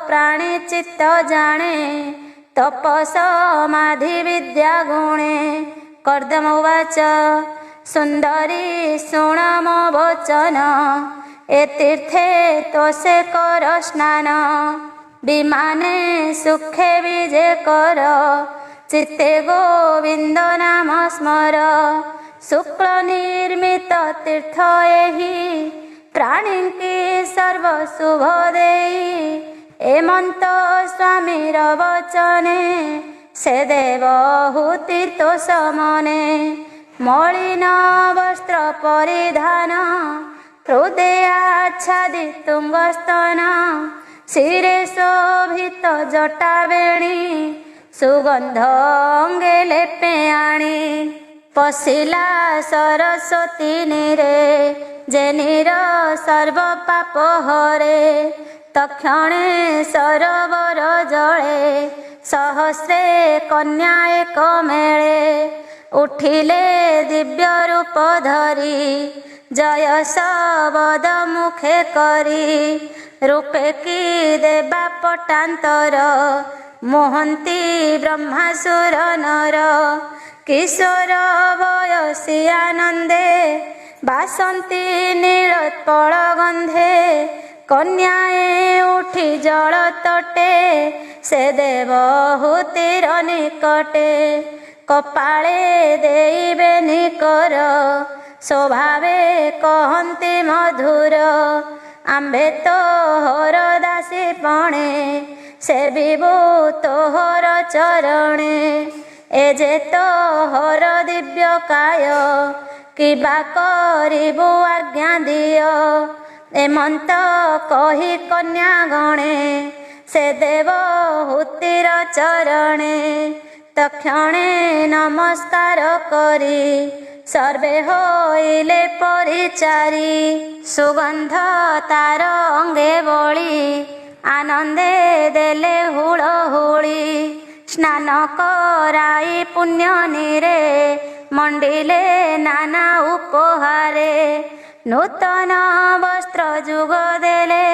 ପ୍ରାଣୀ ଚିତ୍ତ ଜାଣେ ତପ ସମାଧି ବିଦ୍ୟା ଗୁଣେ। କର୍ଦ୍ଦମ ଉବାଚ ସୁନ୍ଦରୀ ଶୁଣ ମୋ ବଚନ ଏ ତୀର୍ଥେ ତୋଷେ କର ସ୍ନାନ ବିମାନେ ସୁଖେ ବିଜେ କର ଚିତ୍ତେ ଗୋବିନ୍ଦ ନାମ ସ୍ମର ଶୁକ୍ଳ ନିର୍ମିତ ତୀର୍ଥ ଏହି ପ୍ରାଣୀଙ୍କି ସର୍ବ ଶୁଭ ଦେଇ ଏମନ୍ତ ସ୍ୱାମୀର ବଚନେ ସେ ଦେବହୂତି ତୋଷ ମନେ ମଳିନ ବସ୍ତ୍ର ପରିଧାନ ହୃଦେ ଆଚ୍ଛାଦି ତୁଙ୍ଗସ୍ତନ ଶିରେ ଶୋଭିତ ଜଟା ବେଣୀ ସୁଗନ୍ଧ ଅଙ୍ଗେ ଲେପେ ଆଣି ପଶିଲା ସରସ୍ୱତୀ ନୀରେ ଯେନିର ସର୍ବ ପାପ ହରେ ତକ୍ଷଣେ ସରୋବର ଜଳେ ସହସ୍ରେ କନ୍ୟା ଏକ ମେଳେ ଉଠିଲେ ଦିବ୍ୟ ରୂପ ଧରି ଜୟ ଶବଦ ମୁଖେ କରି ରୂପେ କି ଦେବା ପଟାନ୍ତର ମୋହନ୍ତି ବ୍ରହ୍ମାସୁର ନର କିଶୋର ବୟସୀ ଆନନ୍ଦେ ବାସନ୍ତି ନୀଳୋତ୍ପଳ ଗନ୍ଧେ କନ୍ୟାଏ ଉଠି ଜଳ ତଟେ ସେ ଦେବହୂତିର ନିକଟେ କପାଳେ ଦେଇବେ ନିକର ସ୍ୱଭାବେ କହନ୍ତି ମଧୁର ଆମ୍ଭେ ତୋହର ଦାସୀ ପଣେ ସେବିବୁ ତୋହର ଚରଣେ ଏ ଯେ ତୋହର ଦିବ୍ୟ କାୟ କିବା କରିବୁ ଆଜ୍ଞା ଦିଅ ଏମନ୍ତ କହି କନ୍ୟା ଗଣେ ସେ ଦେବହୂତିର ଚରଣେ ତକ୍ଷଣେ ନମସ୍କାର କରି ସର୍ବେ ହୋଇଲେ ପରିଚାରି ସୁଗନ୍ଧ ତାର ଅଙ୍ଗେ ବଳି ଆନନ୍ଦେ ଦେଲେ ହୁଳହୁଳି ସ୍ନାନ କରାଇ ପୁଣ୍ୟ ନୀରେ ମଣ୍ଡିଲେ ନାନା ଉପହାରେ ନୂତନ ବସ୍ତ୍ର ଯୁଗ ଦେଲେ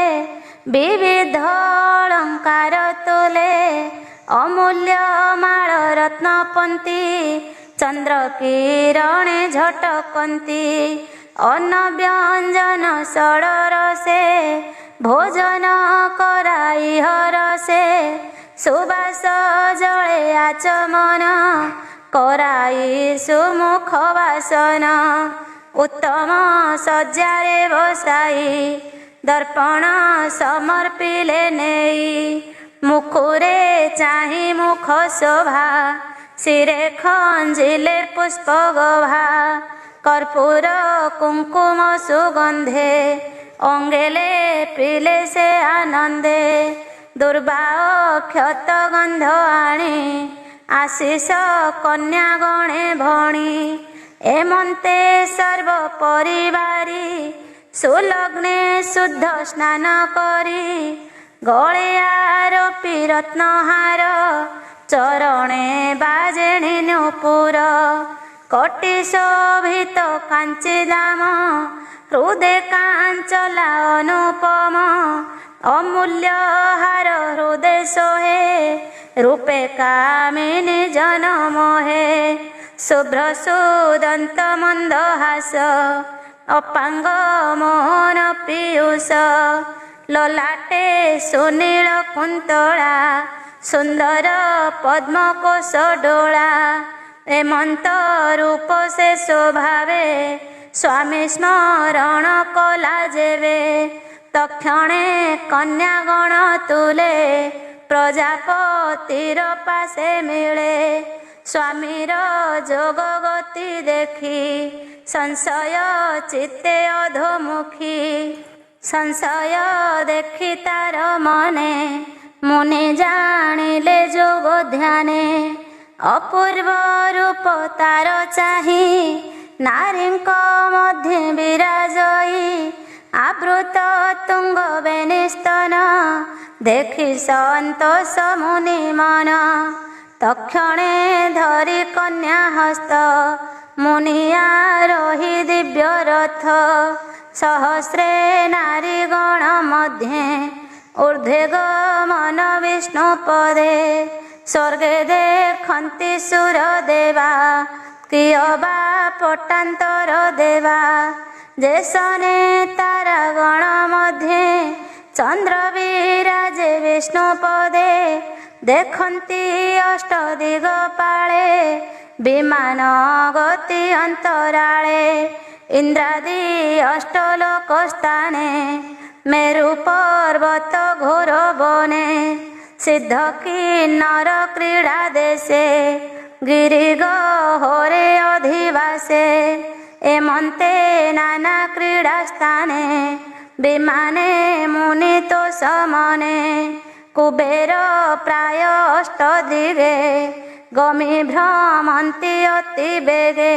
ବିବିଧ ଅଳଙ୍କାର ତୁଲେ ଅମୂଲ୍ୟ ମାଳ ରତ୍ନପନ୍ତି ଚନ୍ଦ୍ର କିରଣେ ଝଟକନ୍ତି ଅନ୍ନ ବ୍ୟଞ୍ଜନ ଷଡ଼ରସେ ଭୋଜନ କରାଇ ହରସେ ସୁବାସ ଜଳେ ଆଚମନ କରାଇ ସୁମୁଖ ବାସନ ଉତ୍ତମ ଶଯ୍ୟାରେ ବସାଇ ଦର୍ପଣ ସମର୍ପିଲେ ନେଇ ମୁଖରେ ଚାହିଁ ମୁଖ ଶୋଭା ଶିରେ ଖଞ୍ଜିଲେ ପୁଷ୍ପ ଗଭା କର୍ପୂର କୁଙ୍କୁମ ସୁଗନ୍ଧେ ଅଙ୍ଗେଲେ ପିଲେ ସେ ଆନନ୍ଦେ ଦୁର୍ବାହ କ୍ଷତ ଗନ୍ଧ ଆଣି ଆଶିଷ କନ୍ୟା ଗଣେ ଭଣି ଏମନ୍ତେ ସର୍ବ ପରିବାରି ସୁଲଗ୍ନେ ଶୁଦ୍ଧ ସ୍ନାନ କରି ଗଳେ ଆରୋପି ରତ୍ନହାର ଚରଣେ ବାଜେଣି ନୂପୁର କଟି ଶୋଭିତ କାଞ୍ଚି ଦାମ ହୃଦେ କାଞ୍ଚଲା ଅନୁପମ ଅମୂଲ୍ୟ ହାର ହୃଦେ ସୋହେ ରୂପେ କାମିନୀ ଜନମୋହେ ଶୁଭ୍ର ସୁଦନ୍ତ ମନ୍ଦହାସ ଅପାଙ୍ଗ ମୋହନ ପୀୟୁଷ ଲଲାଟେ ସୁନୀଳ କୁନ୍ତଳା ସୁନ୍ଦର ପଦ୍ମକୋଶ ଡୋଳା ଏମନ୍ତ ରୂପ ସେ ସ୍ୱଭାବେ ସ୍ୱାମୀ ସ୍ମରଣ କଲା ଯେବେ ତକ୍ଷଣେ କନ୍ୟାଗଣ ତୁଲେ ପ୍ରଜାପତିର ପାଶେ ମିଳେ ସ୍ୱାମୀର ଯୋଗ ଗତି ଦେଖି ସଂଶୟ ଚିତ୍ତେ ଅଧୋମୁଖୀ ସଂଶୟ ଦେଖି ତାର ମନେ ମୁନି ଜାଣିଲେ ଯୋଗ ଧ୍ୟାନେ ଅପୂର୍ବ ରୂପ ତାର ଚାହିଁ ନାରୀଙ୍କ ମଧ୍ୟେ ବିରାଜଇ ଆବୃତ ତୁଙ୍ଗ ବେନିସ୍ତନ ଦେଖି ସନ୍ତୋଷ ମୁନି ମନ ତକ୍ଷଣେ ଧରି କନ୍ୟା ହସ୍ତ ମୁନିଆ ରହି ଦିବ୍ୟ ରଥ ସହସ୍ରେ ନାରୀ ଗଣ ମଧ୍ୟେ ଊର୍ଦ୍ଧ୍ୱେ ଗମନ ବିଷ୍ଣୁ ପଦେ ସ୍ୱର୍ଗେ ଦେଖନ୍ତି ସୁର ଦେବା କିୟ ବା ପଟାନ୍ତର ଦେବା ଯେସନେ ତାରା ଗଣ ମଧ୍ୟେ ଚନ୍ଦ୍ର ବିରାଜେ ବିଷ୍ଣୁ ପଦେ ଦେଖନ୍ତି ଅଷ୍ଟ ଦିଗ ପାଳେ ବିମାନ ଗତି ଅନ୍ତରାଳେ ଇନ୍ଦ୍ରାଦି ଅଷ୍ଟଲୋକ ସ୍ଥାନେ मेरु पर्वत घोर बने सिद्ध किन्नर क्रीड़ा देशे गिरि गहरे अधिवासे एमन्ते नाना क्रीड़ा स्थाने विमाने मुनि तो समने कुबेर प्राय अष्टदिगे गमी भ्रमन्ति अति बेगे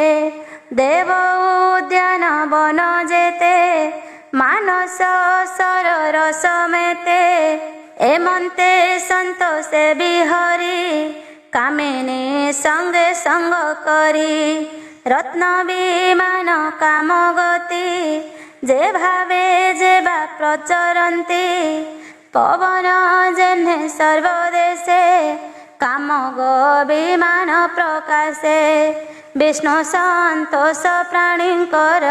देव उद्यान वन जेते मानस सरर समेते एमन्ते सन्तोषे बिहरी कामिनी संगे संग करी रत्न विमान काम गति जे भावे जेबा प्रचरन्ति पवन जेन्हे सर्वदेशे काम विमान प्रकाशे विष्णु सन्तोष प्राणींकर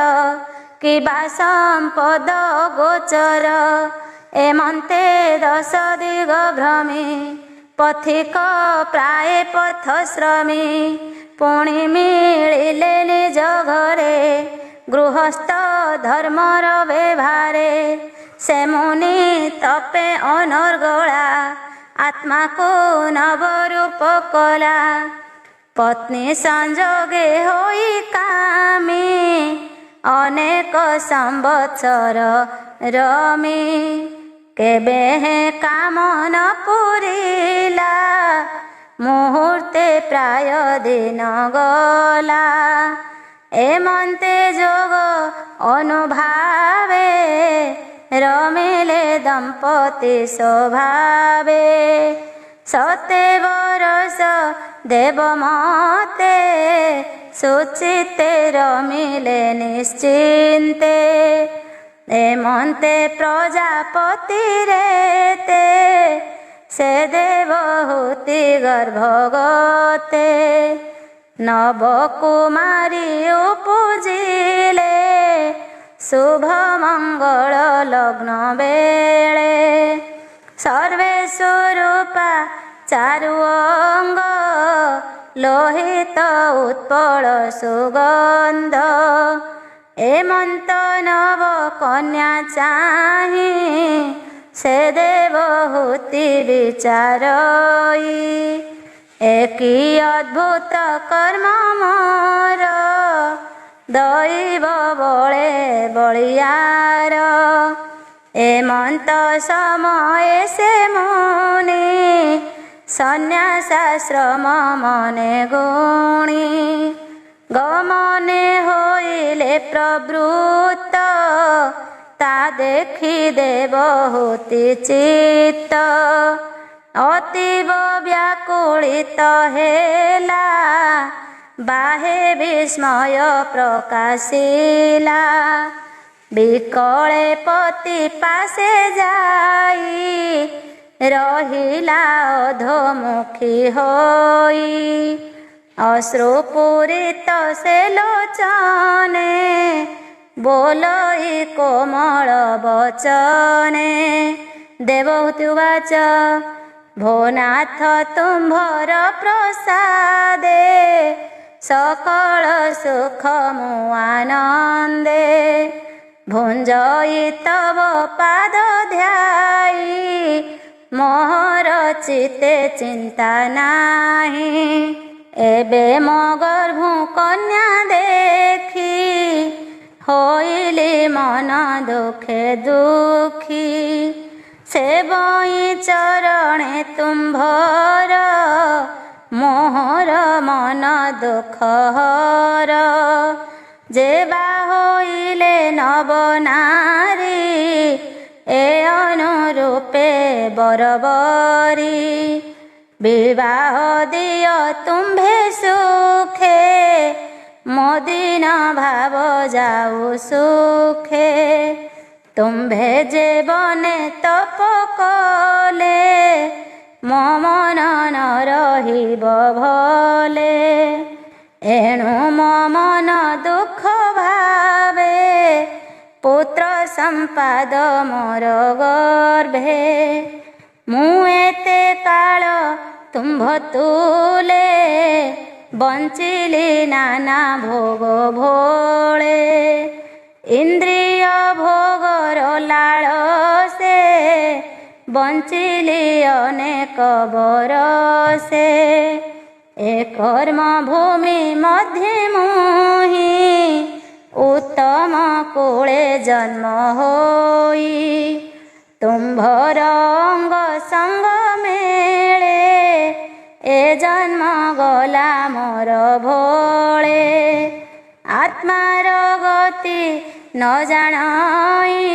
किबा संपद गोचर एमन्ते दश दिग भ्रमी पथिक प्राय पथश्रमी पुणी मिलिले निज घरे गृहस्थ धर्मर व्यवहारे से मुनि तपे अनर्गला आत्मा को नवरूप कला पत्नी संजोगे होई कामी अनेक संवत्सर रमी केबे हे काम न पुरिला मुहूर्ते प्राय दिन गला एमन्ते जोग अनुभावे रमिले दंपति स्वभावे सते बरस देव मते सुचिते रमिले निश्चिन्ते एमन्ते प्रजापति रेते से देवहूति गर्भगते नव कुमारी उपजिले शुभ मंगल लग्न बेले सर्वे स्वरूपा चारु अंग लोहित उत्पल सुगंध एमंत नव कन्या चाही से देवहूति विचारई एकी अद्भुत कर्म मोर दैव बळे बलियार एमंत समय से मुनि सन्यासाश्रम मने गुणी गमने होइले प्रवृत्त ता देखी देवहूति चित्त अतीव व्याकुलित हेला बाहे विस्मय प्रकाशिला विकले पति पासे जाई रहिला अधोमुखी होई अश्रुपूरित से लोचने बोलई कोमल वचने देवहूति उवाच भोनाथ तुम्भर प्रसादे सकल सुख मु आनंदे भुंजई तव पाद ध्याई मोहर चिते चिंता नाही एबे मो गर्भु कन्या देखी होइली मन दुखे दुखी सेवई चरणे तुम्भर मोहर मन दुख हर जेबा होइले नव नारी ए अनुरूपे बरबरी विवाह दियो तुम्भे सुखे मोदिन भाव जाऊ सुखे तुम्भे जेबने तप कले मो मन न रहिब भले एणु मो मन दुख भावे पुत्र संपाद मोर गर्भे मुएते काल तुम्भ तुले बंचिली नाना भोग भोले इंद्रिय भोगर लालसे बंचिली अनेक बरसे ए कर्म भूमि मध्य मुहि उत्तम कूले जन्म होई तुम्भर अंग संग जन्म गला मोर भोले आत्मार गति न जानाई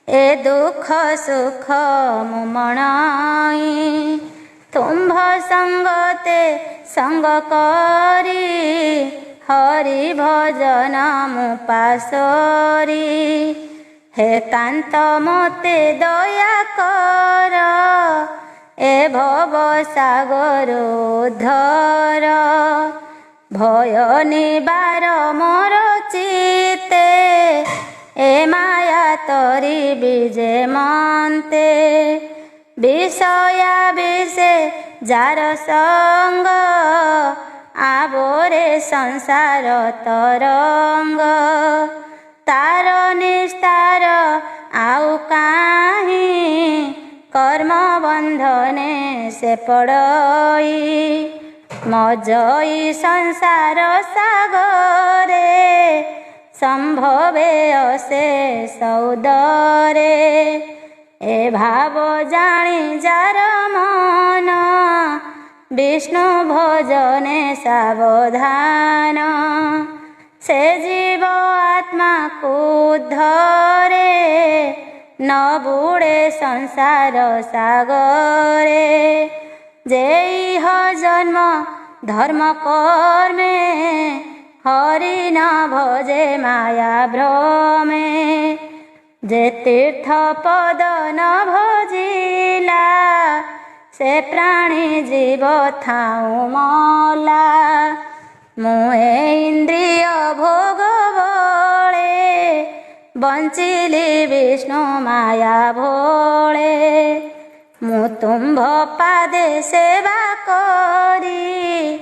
ए दुख सुख मुमणाई तुम्भ संगते संग करी हरि भजन मुपासरी हे कांत मते दया कर ए भव सागर उद्धर भय निबार मोर चिते ए माया तरी बीजे मन्ते विषया विषे जार संग आबोरे संसार तरंग तार निस्तार आउ काहीं कर्म बंधने से पड़ई मजई संसार सागरे संभवे अशेष उदरे ए भाव जानी जार मन विष्णु भजने सावधान से जीव आत्मा को धरे न बुड़े संसार सागरे जेह जन्म धर्म कर्मे हरि न भजे माया भ्रमे जे तीर्थ पद न भजिला से प्राणी जीव थाऊ मला मुहे इंद्रिय भोग बळे बंचिली विष्णु माया भोळे मु तुम्भ पादे सेवा करी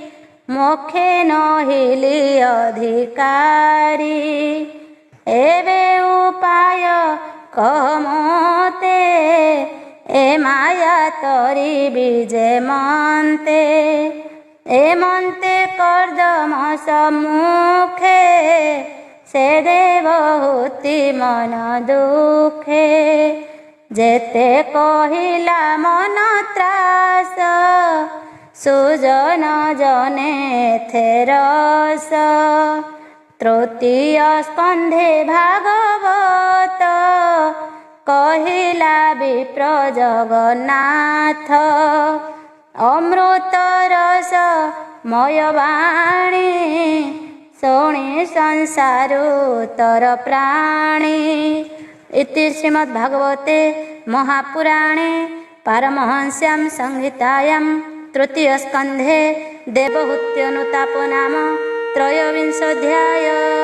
मोक्षे नहिली अधिकारी एबे उपाय कह मोते ए माया तरी बीजे मन्ते ए मन्ते कर्दम सम्मुखे से देवहूति मन दुखे जेते कहिला मन त्रास सुजन जने थेरस तृतीय स्कंधे भागवत कहिला विप्र जगन्नाथ अमृत रस मय वाणी शोणी संसारु तर प्राणी इति श्रीमद्भागवते महापुराणे पारमहंस्यां संहितायां तृतीय स्कंधे देवहूत्यनुतापो नाम त्रयोविंशोऽध्यायः।